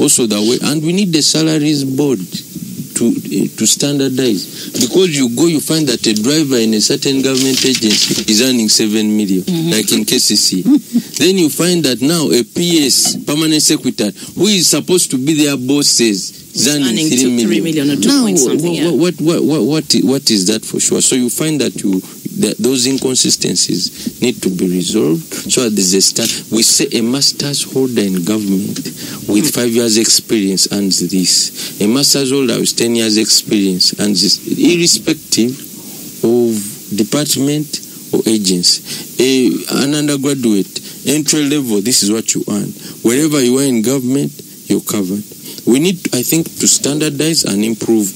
also the way, and we need the salaries board to standardize, because you find that a driver in a certain government agency is earning 7 million, like in KCC. Then you find that now a PS, permanent secretary, who is supposed to be their boss, is earning 3 million or 2 point something. What is that for sure? So you find that those inconsistencies need to be resolved. So there's a start. We say a master's holder in government with 5 years experience earns this. A master's holder with 10 years experience earns this, irrespective of department or agency. An undergraduate, entry level, this is what you earn. Wherever you are in government, you're covered. We need, I think, to standardize and improve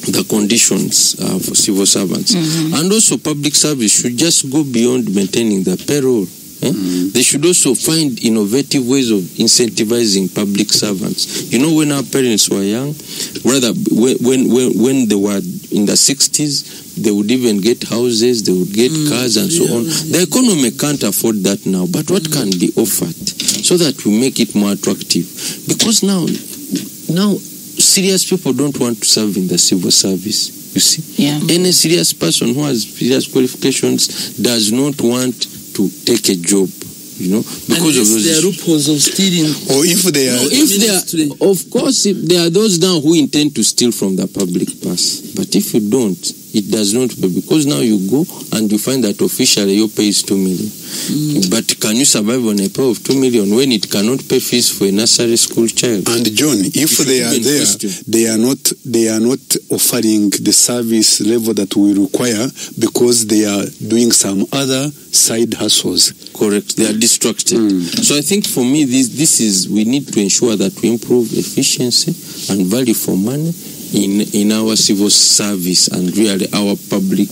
the conditions for civil servants. And also public service should just go beyond maintaining the payroll. They should also find innovative ways of incentivizing public servants. When our parents were young, rather when they were in the 60s, they would even get houses, they would get cars and so on. The economy can't afford that now, but what can be offered so that we make it more attractive? Because now serious people don't want to serve in the civil service, you see. Any serious person who has serious qualifications does not want to take a job, because of those. There are loopholes of stealing. Or if they are, of course, if there are those now who intend to steal from the public purse. But if you don't, it does not pay, because now you go and you find that officially your pay is 2 million. But can you survive on a pay of 2 million when it cannot pay fees for a nursery school child? And John, if they are there, they are not offering the service level that we require, because they are doing some other side hustles. Correct. They are distracted. So I think for me, this is, we need to ensure that we improve efficiency and value for money in our civil service and really our public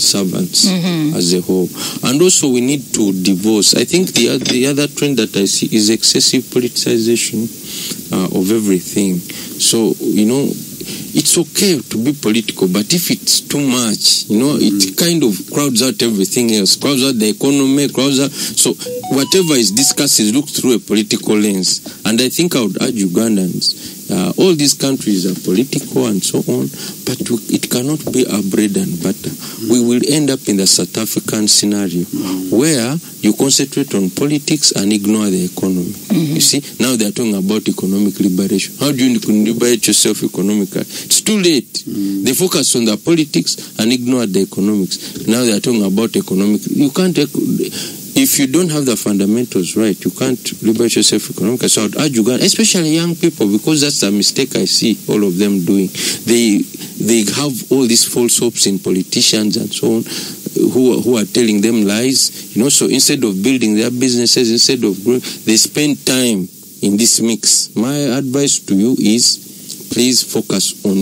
servants as a whole. And also we need to divorce. I think the other trend that I see is excessive politicization of everything. So, it's okay to be political, but if it's too much, it kind of crowds out everything else, crowds out the economy, so whatever is discussed is looked through a political lens. And I think I would urge Ugandans, all these countries are political and so on, but it cannot be our bread and butter. We will end up in the South African scenario where you concentrate on politics and ignore the economy. You see, now they are talking about economic liberation. How do you liberate yourself economically? It's too late. They focus on the politics and ignore the economics. Now they are talking about economic. You can't. If you don't have the fundamentals right, you can't liberate yourself economically. So I would urge Uganda, especially young people, because that's the mistake I see all of them doing. They have all these false hopes in politicians and so on, who are telling them lies. So instead of building their businesses, instead of growing, they spend time in this mix. My advice to you is please focus on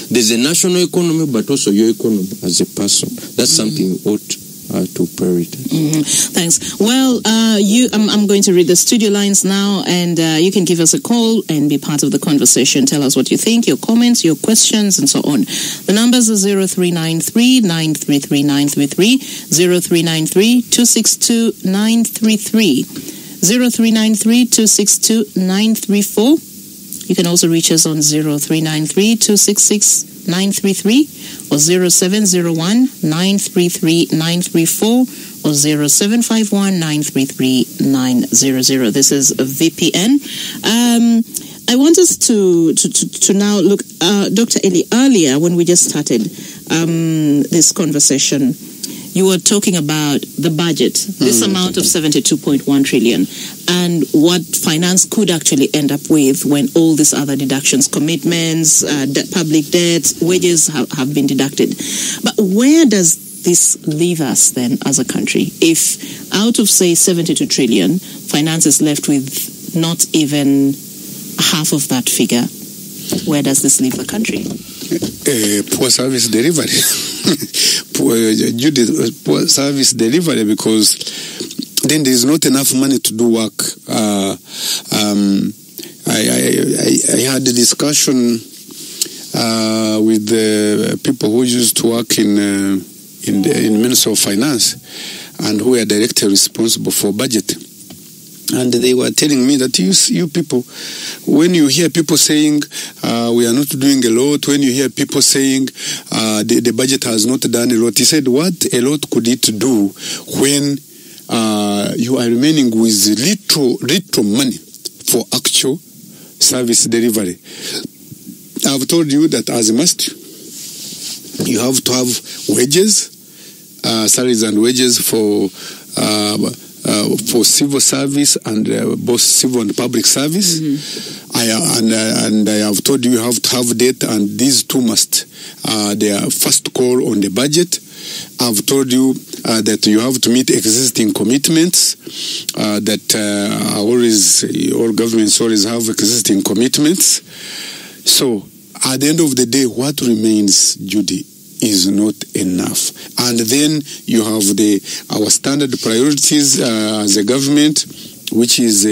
there's a national economy, but also your economy as a person. That's something you ought to prioritize. Thanks. Well, I'm going to read the studio lines now, and you can give us a call and be part of the conversation. Tell us what you think, your comments, your questions, and so on. The numbers are 0393 933 933, 0393 262 933, 0393 262 934. You can also reach us on 0393 266 933 or 0701 933 934 or 0751 933 900. This is a VPN. I want us to now look, Dr. Elly, earlier when we just started this conversation, you were talking about the budget, this amount of 72.1 trillion, and what finance could actually end up with when all these other deductions, commitments, public debt, wages have been deducted. But where does this leave us then as a country? If out of, say, 72 trillion, finance is left with not even half of that figure, where does this leave the country? Poor service delivery. Judith, poor service delivery, because then there is not enough money to do work. I had a discussion with the people who used to work in Ministry of Finance and who are directly responsible for budget. And they were telling me that you people, when you hear people saying we are not doing a lot, when you hear people saying the budget has not done a lot, he said, what a lot could it do when you are remaining with little money for actual service delivery? I've told you that as a must, you have to have wages, salaries and wages for civil service and both civil and public service. I have told you have to have debt, and these two must they are first call on the budget. I've told you that you have to meet existing commitments, that all governments always have existing commitments. So at the end of the day, what remains, Judy, is not enough. And then you have our standard priorities as a government, which is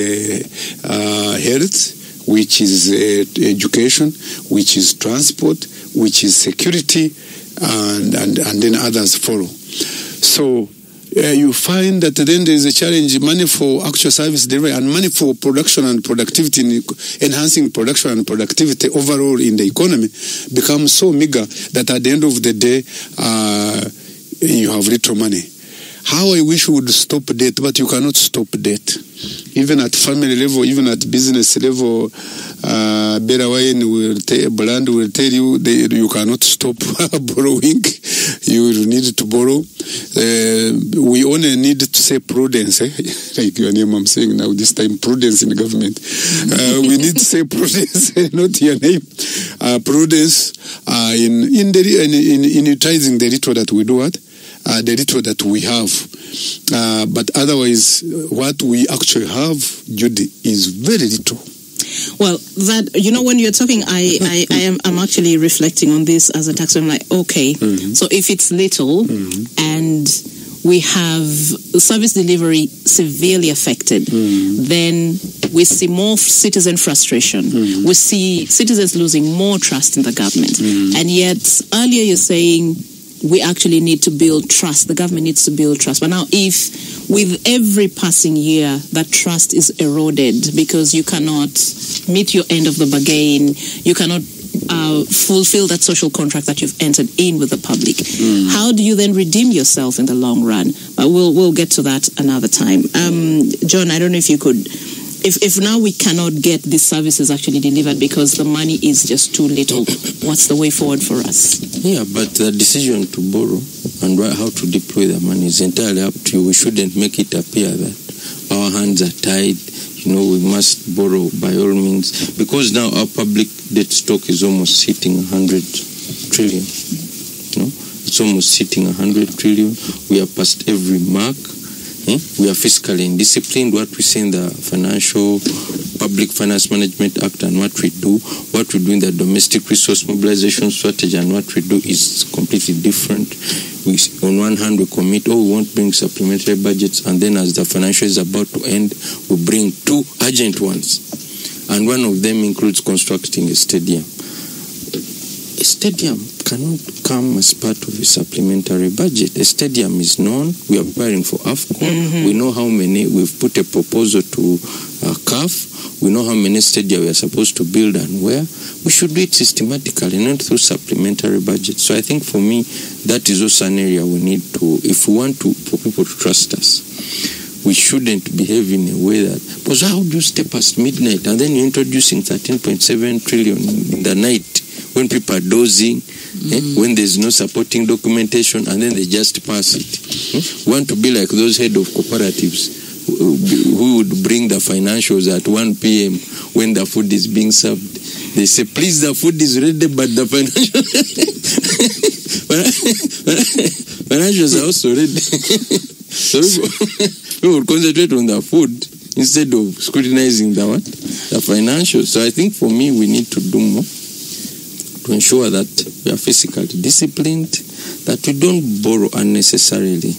health, which is education, which is transport, which is security, and then others follow. So you find that then there is a challenge, money for actual service delivery and money for production and productivity, enhancing production and productivity overall in the economy becomes so meager that at the end of the day, you have little money. How I wish we would stop debt, but you cannot stop debt. Even at family level, even at business level, Brand will tell you you cannot stop borrowing. You will need to borrow. We only need to say prudence, like your name I'm saying now, this time prudence in the government. We need to say prudence, not your name. Prudence in utilizing the little that we do, the little that we have. But otherwise, what we actually have, Judy, is very little. Well, that, when you're talking, I'm actually reflecting on this as a taxpayer. I'm like, okay, so if it's little and we have service delivery severely affected, then we see more citizen frustration. We see citizens losing more trust in the government. And yet, earlier you're saying we actually need to build trust. The government needs to build trust. But now if with every passing year that trust is eroded because you cannot meet your end of the bargain, you cannot fulfill that social contract that you've entered in with the public, how do you then redeem yourself in the long run? But we'll get to that another time. John, I don't know if you could... If now we cannot get these services actually delivered because the money is just too little, what's the way forward for us? Yeah, but the decision to borrow and how to deploy the money is entirely up to you. We shouldn't make it appear that our hands are tied. We must borrow by all means, because now our public debt stock is almost hitting 100 trillion. It's almost hitting 100 trillion. We are past every mark. We are fiscally indisciplined. What we say in the financial Public Finance Management Act and what we do in the Domestic Resource Mobilization Strategy and what we do is completely different. On one hand, we commit, we won't bring supplementary budgets, and then as the financial is about to end, we bring two urgent ones. And one of them includes constructing a stadium. A stadium cannot come as part of a supplementary budget. A stadium is known. We are preparing for AFCON. We know how many. We've put a proposal to CAF. We know how many stadia we are supposed to build and where. We should do it systematically, not through supplementary budget. So I think for me, that is also an area we need to, if we want for people to trust us, we shouldn't behave in a way that, because how do you stay past midnight and then you're introducing 13.7 trillion in the night when people are dozing, when there's no supporting documentation, and then they just pass it. We want to be like those head of cooperatives who would bring the financials at 1 p.m. when the food is being served. They say, please, the food is ready, but the financials are also ready. So we would concentrate on the food instead of scrutinizing the financials. So I think for me, we need to do more to ensure that we are physically disciplined, that we don't borrow unnecessarily.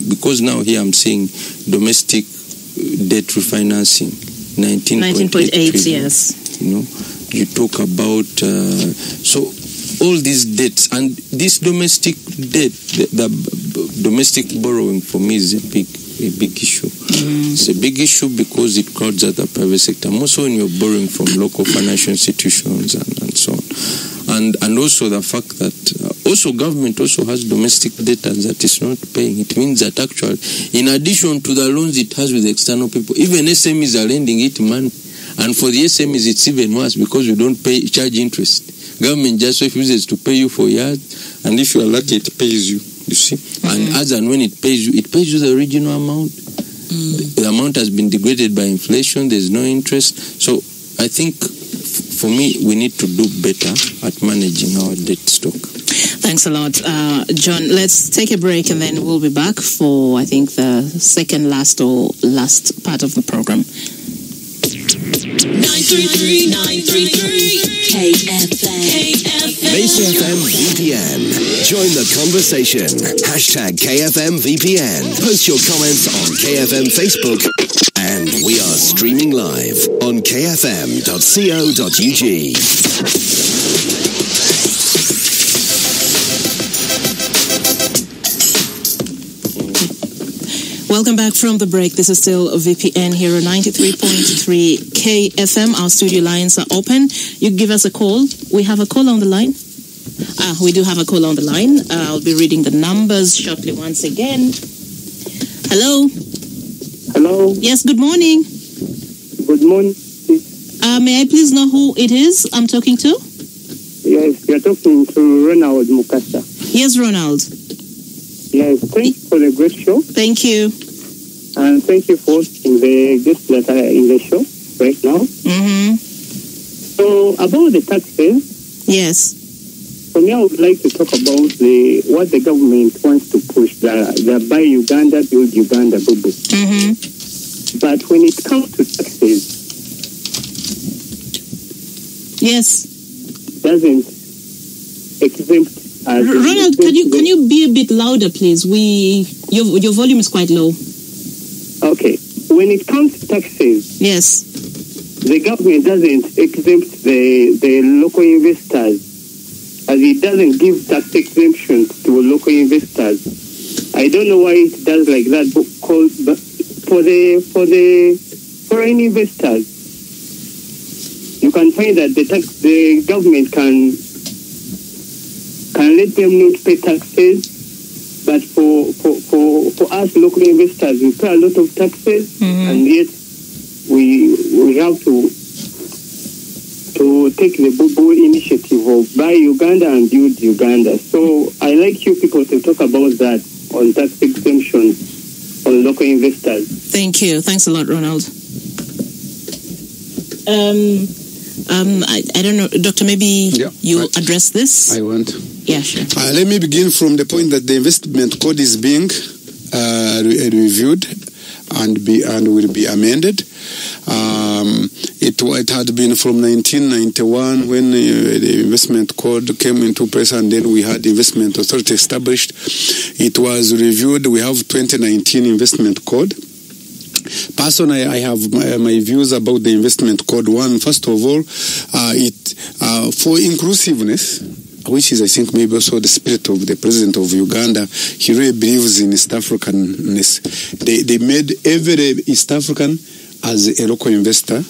Because now here I'm seeing domestic debt refinancing, 19.8 trillion. Yes. You know, you talk about so all these debts and this domestic debt, the domestic borrowing for me is a big issue. It's a big issue because it crowds out the private sector. Also when you're borrowing from local financial institutions and so on. And also the fact that also government also has domestic debt that is not paying. It means that actually, in addition to the loans it has with external people, even SMEs are lending it money. And for the SMEs, it's even worse because you don't charge interest. Government just refuses to pay you for years, and if you are lucky, it pays you. You see, and as and when it pays you the original amount. The amount has been degraded by inflation. There's no interest. So I think, for me, we need to do better at managing our debt stock. Thanks a lot, John. Let's take a break and then we'll be back for, I think, the second last part of the program. 933 KFM. Base FM VPN. Join the conversation. #KFM VPN. Post your comments on KFM Facebook. And we are streaming live on kfm.co.ug. Welcome back from the break. This is still VPN here on 93.3 KFM. Our studio lines are open. You give us a call. We have a call on the line. We do have a call on the line. I'll be reading the numbers shortly once again. Hello. Hello. Yes, good morning. Good morning. May I please know who it is I'm talking to? Yes, you're talking to Ronald Mukasa. Yes, Ronald. Yes, thank you for the great show. Thank you. And thank you for hosting the guests that are in the show right now. So, about the taxes. Yes. For me, I would like to talk about what the government wants to push, the Buy Uganda, Build Uganda boo-boo. But when it comes to taxes, yes, doesn't exempt. Ronald, can you be a bit louder, please? Your volume is quite low. Okay. When it comes to taxes, yes, the government doesn't exempt the local investors, as it doesn't give tax exemptions to local investors. I don't know why it does like that, but for the foreign investors, you can find that the government can let them not pay taxes, but for us local investors, we pay a lot of taxes, and yet we have to take the boo-boo initiative of Buy Uganda and Build Uganda. So I like you people to talk about that on tax exemption on local investors. Thank you. Thanks a lot, Ronald. I don't know, Doctor, maybe you address this? I want. Yeah, sure. Let me begin from the point that the investment code is being reviewed and will be amended. It had been from 1991 when the investment code came into place, and then we had the investment authority established. It was reviewed. We have 2019 investment code. Personally, I have my views about the investment code. One, first of all, for inclusiveness, which is, I think, maybe also the spirit of the president of Uganda. He really believes in East Africanness. They made every East African as a local investor,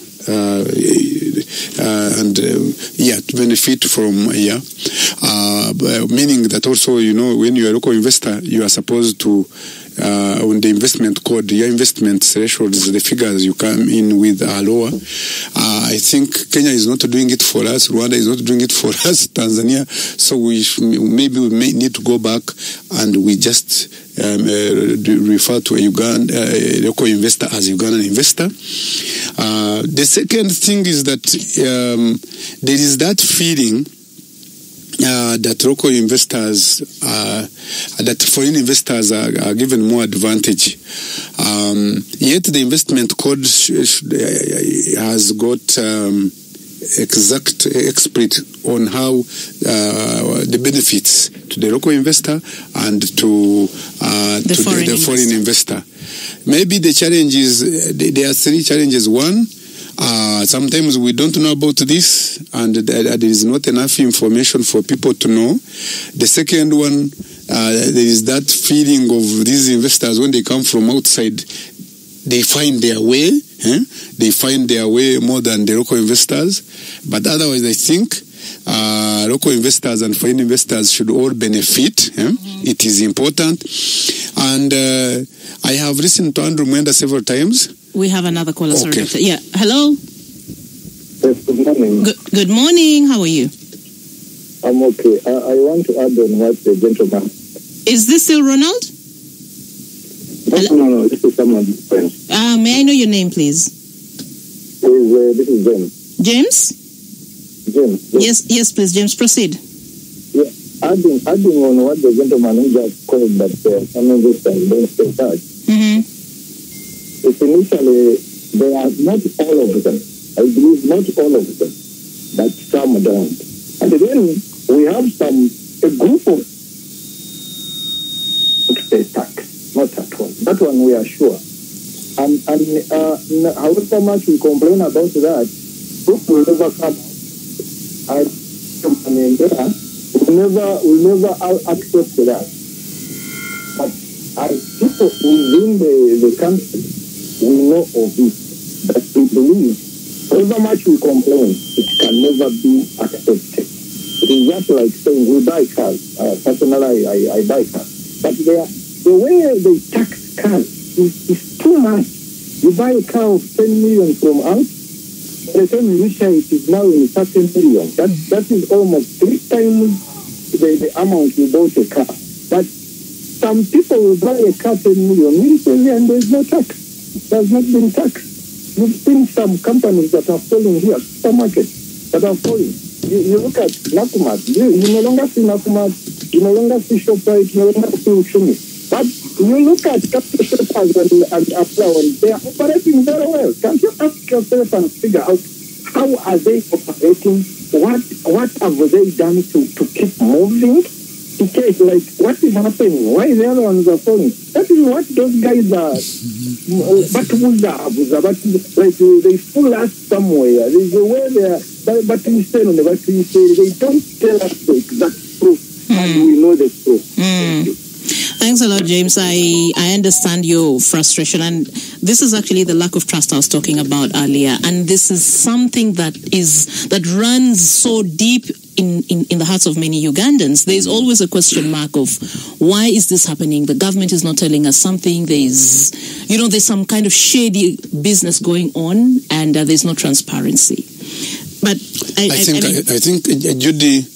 to benefit from, meaning that also, when you're a local investor, you are supposed to, on the investment code, your investment thresholds, the figures you come in with are lower. I think Kenya is not doing it for us. Rwanda is not doing it for us. Tanzania. So we may need to go back and we just refer to a local investor as a Ugandan investor. The second thing is that there is that feeling that local investors, that foreign investors are given more advantage. Yet the investment code has got expert on how the benefits to the local investor and to the foreign investor. Maybe the challenge is, there are three challenges. One, sometimes we don't know about this, and there is not enough information for people to know. The second one, there is that feeling of these investors when they come from outside, they find their way. They find their way more than the local investors. But otherwise, I think local investors and foreign investors should all benefit. It is important. And I have listened to Andrew Mwenda several times. We have another caller, sorry, Okay. Doctor. Yeah, hello? Yes, good morning. Good morning, how are you? I'm okay. I want to add on what the gentleman... Is this still Ronald? No, this is someone different. May I know your name, please? This is James. James? James. Yes, please, James, proceed. Yeah, adding on what the gentleman who just called that some investors don't pay tax. It's initially, they are not all of them. I believe not all of them, but some don't. And then we have a group of pay tax, not at all. That one we are sure. And however much we complain about that, group will never come out. We'll never accept that. But people within the country, we know of it, that we believe however much we complain, it can never be accepted. It is just like saying we buy cars. Personally, I buy cars. But the way they tax cars is too much. You buy a car of 10 million from us, by the time you reach it is now in 30 million. That is almost 3 times the amount you bought a car. But some people will buy a car 10 million recently and there's no tax. It has not been taxed. You've seen some companies that are falling here, supermarkets that are falling. You look at Nakumat, you no longer see Nakumat, you no longer see ShopRite, you no longer see Uchumi. But you look at capital shoppers and Aflawan, they are operating very well. Can't you ask yourself and figure out how are they operating? What have they done to keep moving? Because, like, what is happening? Why the other ones are falling? That is what those guys are. But they fool us somewhere. There's a way they are. But we say, they don't tell us the exact truth, and we know the truth. Thanks a lot, James. I understand your frustration, and this is actually the lack of trust I was talking about earlier. And this is something that runs so deep in the hearts of many Ugandans. There's always a question mark of why is this happening? The government is not telling us something. There's some kind of shady business going on, and there's no transparency. But I think Judy,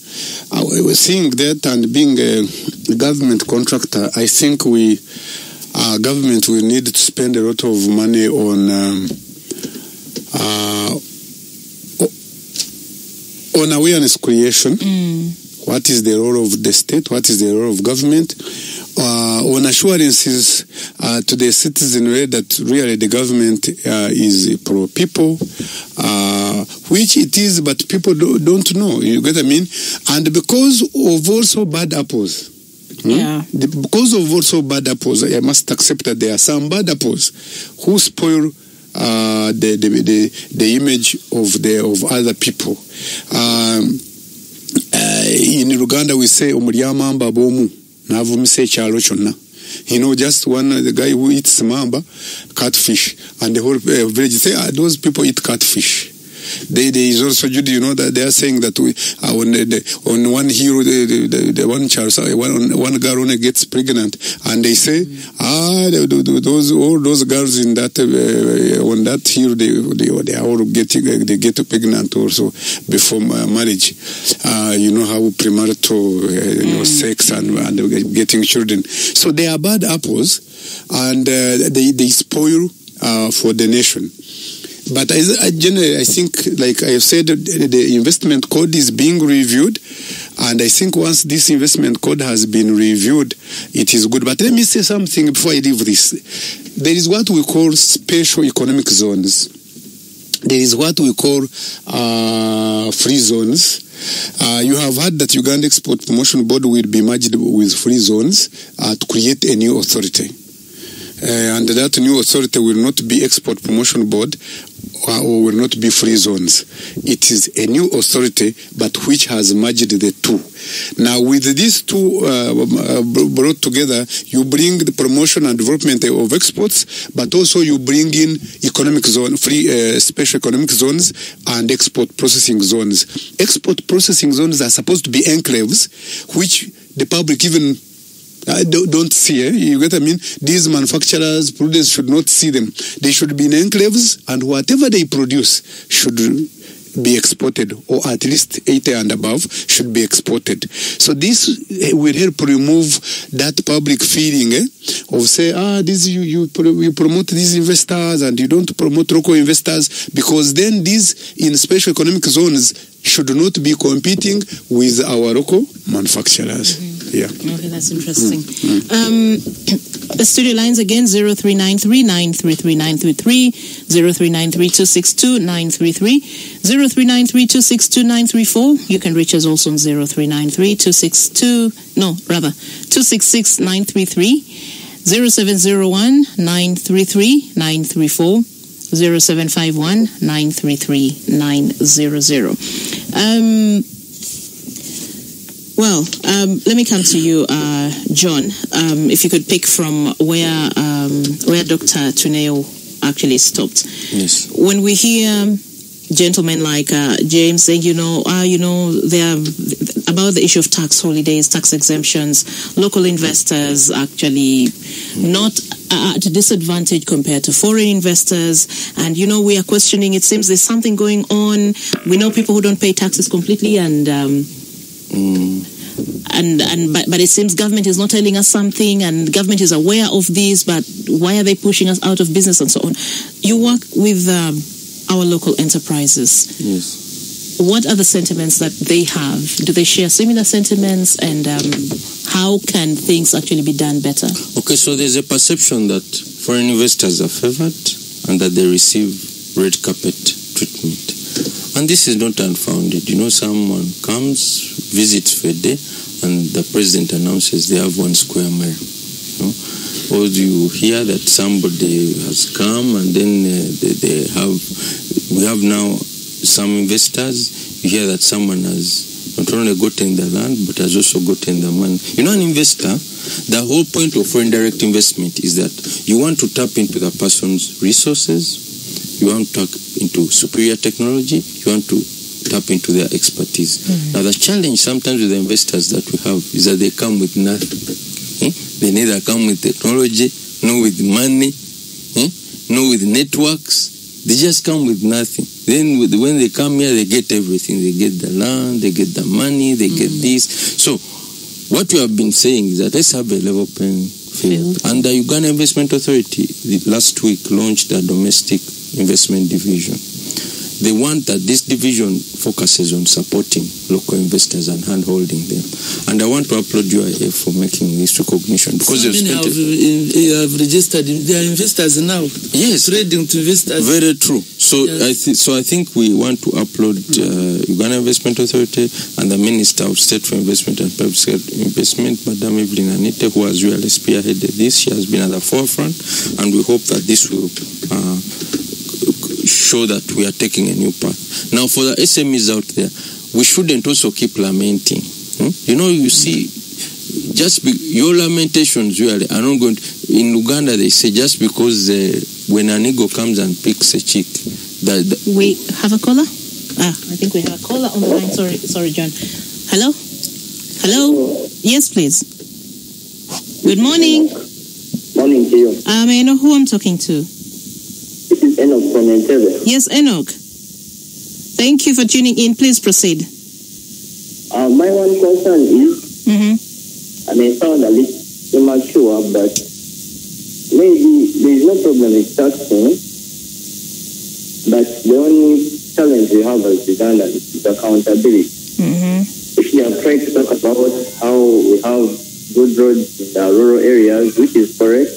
seeing that and being a government contractor, I think government will need to spend a lot of money on awareness creation. what is the role of the state, what is the role of government, on assurances to the citizen that really the government is pro-people, which it is, but people don't know, you get what I mean? And because of also bad apples, because of also bad apples, I must accept that there are some bad apples who spoil the image of other people. In Uganda we say omulyamamba bomu navumise ekyalo kyonna. Just the guy who eats mamba, catfish, and the whole village say those people eat catfish. There is also, Judith, that they are saying that we on one hero, the one child, one girl only gets pregnant, and they say, all those girls in that on that hero, they are all they get pregnant also before marriage. How premarital sex and getting children. So they are bad apples, and they spoil for the nation. But generally, I think, like I have said, the investment code is being reviewed. And I think once this investment code has been reviewed, it is good. But let me say something before I leave this. There is what we call special economic zones. There is what we call free zones. You have heard that Uganda Export Promotion Board will be merged with free zones to create a new authority. And that new authority will not be Export Promotion Board or will not be free zones. It is a new authority, but which has merged the two. Now, with these two brought together, you bring the promotion and development of exports, but also you bring in economic zone, special economic zones and export processing zones. Export processing zones are supposed to be enclaves, which the public even don't see. You get what I mean? These manufacturers, Prudence should not see them. They should be in enclaves, and whatever they produce should be exported, or at least 80 and above should be exported. So this will help remove that public feeling of say, this you promote these investors and you don't promote local investors, because then these in special economic zones should not be competing with our local manufacturers. Yeah. Okay, that's interesting. The studio lines again, 0393-933-933, 0393-262-933, 0393-262-934. You can reach us also on 266-933, 0701-933-934, 0751-933-900. Let me come to you, John. If you could pick from where Dr. Twineyo actually stopped. Yes. When we hear gentlemen like James saying, they are about the issue of tax holidays, tax exemptions, local investors actually not at a disadvantage compared to foreign investors, and we are questioning. It seems there's something going on. We know people who don't pay taxes completely, but it seems government is not telling us something, and government is aware of this, but why are they pushing us out of business and so on? You work with our local enterprises. Yes. What are the sentiments that they have? Do they share similar sentiments, and how can things actually be done better? Okay, so there's a perception that foreign investors are favored and that they receive red carpet treatment. And this is not unfounded. Someone comes, visits for a day, and the president announces they have 1 square mile. Or you hear that somebody has come, and then we have now some investors. You hear that someone has not only gotten the land, but has also gotten the money. An investor, the whole point of foreign direct investment is that you want to tap into the person's resources, you want to tap into superior technology, you want to tap into their expertise. Now, the challenge sometimes with the investors that we have is that they come with nothing. They neither come with technology, nor with money, nor with networks. They just come with nothing. Then when they come here, they get everything. They get the land, they get the money, they get this. So what we have been saying is that let's have a level playing field. And the Uganda Investment Authority last week launched a domestic investment division. they want that this division focuses on supporting local investors and hand-holding them. And I want to applaud UIF for making this recognition, because so many have registered. They are investors now. Yes, trading to investors. Very true. So yes. I think we want to applaud Uganda Investment Authority and the Minister of State for Investment and Private Sector Investment, Madam Evelyn Anite, who has really spearheaded this. She has been at the forefront, and we hope that this will show that we are taking a new path. Now, for the SMEs out there, we shouldn't also keep lamenting. You know, you see, your lamentations really are not going to, in Uganda they say just because when an ego comes and picks a chick. We have a caller? I think we have a caller on the line. Sorry, John. Hello? Yes, please. Good morning. Morning to you. May I know who I'm talking to? This is Enoch from Entebbe. Yes, Enoch. Thank you for tuning in. Please proceed. My one concern is, and I sound a little immature, but maybe there is no problem with taxing, but the only challenge we have as Uganda is accountability. If you have tried to talk about how we have good roads in the rural areas, which is correct,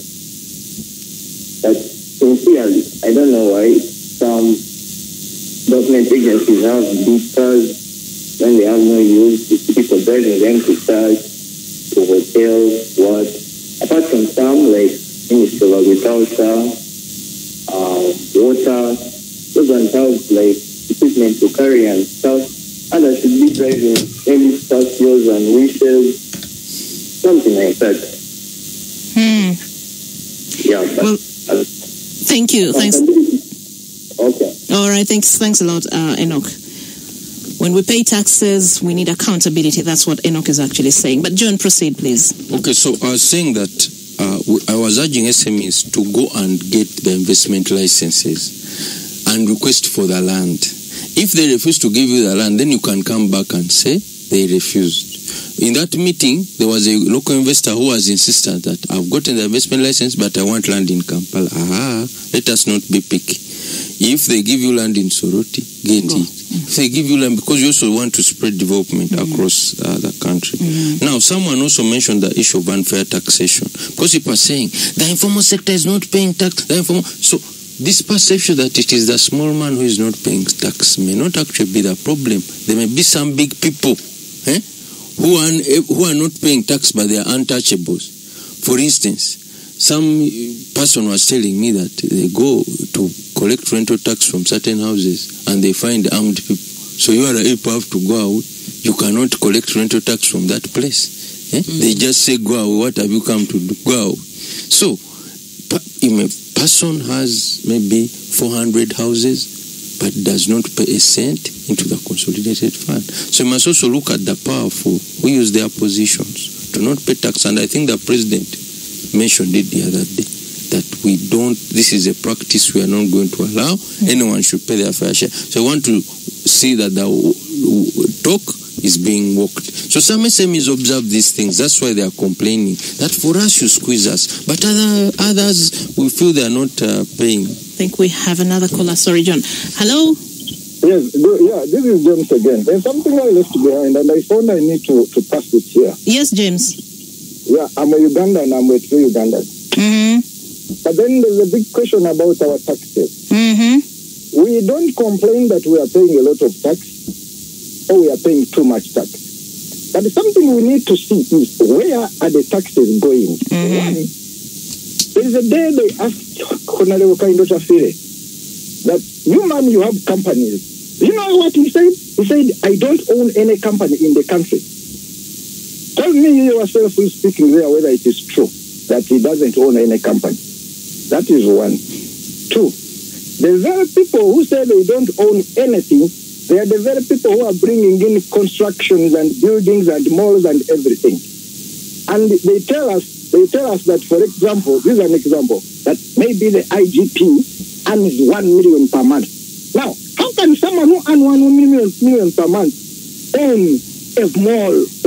but sincerely, I don't know why some government agencies have big cars when they have no use. People driving them to church, to hotels, what. Apart from some, like Ministry of Agriculture, water, those ones have like equipment to carry and stuff. Others should be driving maybe Stacios and wishes, something like that. Yeah, but well, thank you. Thanks. Okay. All right. Thanks a lot, Enoch. When we pay taxes, we need accountability. That's what Enoch is actually saying. But John, proceed, please. Okay, so I was saying that I was urging SMEs to go and get the investment licenses and request for the land. If they refuse to give you the land, then you can come back and say they refused. In that meeting, there was a local investor who was insistent that I've gotten the investment license, but I want land in Kampala. Let us not be picky. If they give you land in Soroti, get it. If they give you land, because you also want to spread development across the country. Now, someone also mentioned the issue of unfair taxation, because people are saying the informal sector is not paying tax. So this perception that it is the small man who is not paying tax may not actually be the problem. There may be some big people who are not paying tax, but they are untouchables. For instance, some person was telling me that they go to collect rental tax from certain houses and they find armed people. So you have to go out. You cannot collect rental tax from that place. They just say, go out. What have you come to do? Go out. So if a person has maybe 400 houses but does not pay a cent into the consolidated fund. So you must also look at the powerful who use their positions to not pay tax. And I think the president mentioned it the other day, that this is a practice we are not going to allow. Anyone should pay their fair share. So I want to see that the talk is being walked. So some SMEs observe these things. That's why they are complaining that for us you squeeze us, but others we feel they are not paying. I think we have another caller. Sorry, John. Hello? Yes, this is James again. There's something I left behind, and I found I need to pass it here. Yes, James. Yeah, I'm a Ugandan and I'm with 3 Ugandans. But then there's a big question about our taxes. We don't complain that we are paying a lot of tax or we are paying too much tax. But something we need to see is where are the taxes going? One, there is a day they asked Honorable Kaindo Tafire that you have companies. You know what he said? He said, I don't own any company in the country. Tell me yourself who's speaking there whether it is true that he doesn't own any company. That is one. 2, the very people who say they don't own anything, they are the very people who are bringing in constructions and buildings and malls and everything. And they tell us that, for example, this is an example, that maybe the IGP earns 1 million per month. Now, how can someone who earns 1 million per month own a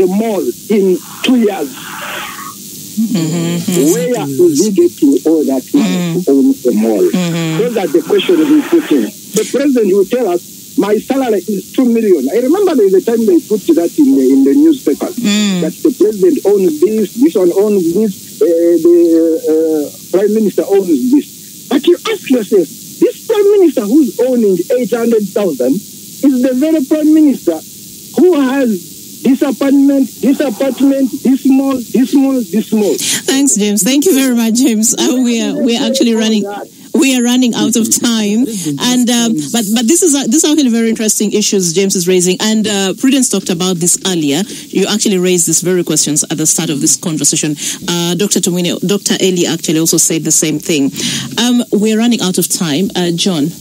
mall in 2 years? Where is he getting all that money to own a mall? Those are the questions we put in. The president will tell us my salary is 2 million. I remember there was a time they put that in the newspapers, that the president owns this one owns this, the prime minister owns this. But you ask yourself, this prime minister who's owning 800,000 is the very prime minister who has this apartment, this mall. Thanks, James. Thank you very much, James. We're actually running. We are running out of time, and but this is actually very interesting issues James is raising, and Prudence talked about this earlier. You actually raised these very questions at the start of this conversation. Dr. Twineyo, Dr. Elly actually also said the same thing. We're running out of time. John,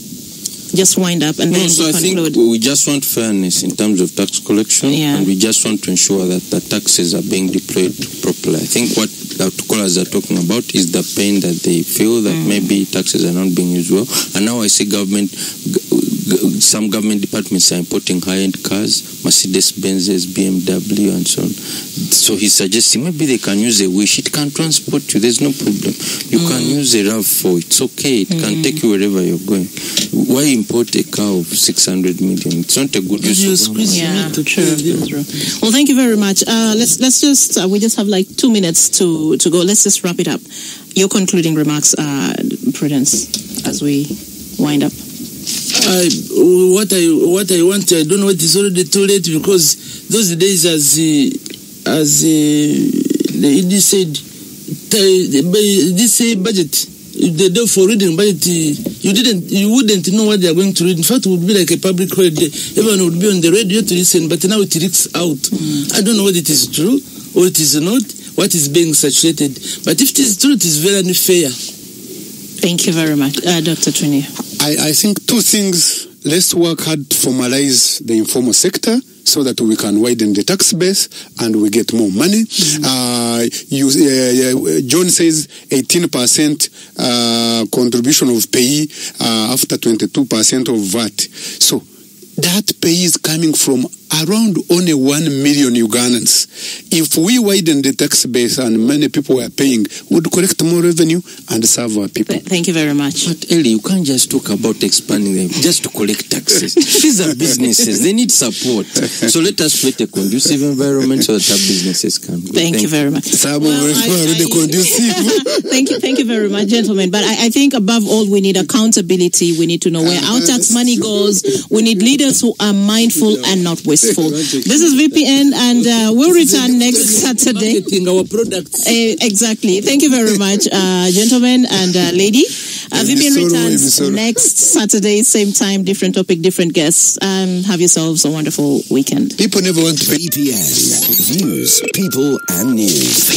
just wind up and then I conclude. think we just want fairness in terms of tax collection, and we just want to ensure that the taxes are being deployed properly. I think what the callers are talking about is the pain that they feel that maybe taxes are not being used well. And now I see some government departments are importing high-end cars, Mercedes Benzes, BMW, and so on. So he's suggesting maybe they can use a Wish. It can transport you. There's no problem. You can use a RAV4. It's okay. It can take you wherever you're going. Why import a car of 600 million? It's not a good use of money. Yeah, true. Well, thank you very much. Let's just we just have like 2 minutes to go. Let's just wrap it up. Your concluding remarks, Prudence, as we wind up. What I want, I don't know. It is already too late, because those days, as the ED said, this budget, the day for reading budget, you wouldn't know what they are going to read. In fact, it would be like a public holiday. Everyone would be on the radio to listen, but now it leaks out. I don't know whether it is true or it is not, what is being saturated. But if it is true, it is very unfair. Thank you very much. Dr. Twineyo. I think two things. Let's work hard to formalize the informal sector so that we can widen the tax base and we get more money. John says 18% contribution of pay after 22% of VAT. So that pay is coming from around only 1 million Ugandans. If we widen the tax base and many people are paying, we would collect more revenue and serve our people. Thank you very much. But Elly, you can't just talk about expanding them just to collect taxes. These are businesses. They need support. So let us create a conducive environment so that our businesses can grow. Thank you very much. Thank you very much, gentlemen. But I think above all, we need accountability. We need to know where our tax money goes. We need leaders who are mindful and not wasteful. This is VPN, and we'll return next Saturday. Our products. Exactly. Thank you very much, gentlemen and lady. VPN returns next Saturday, same time, different topic, different guests. Have yourselves a wonderful weekend. People never want to VPN. Views, people, and news.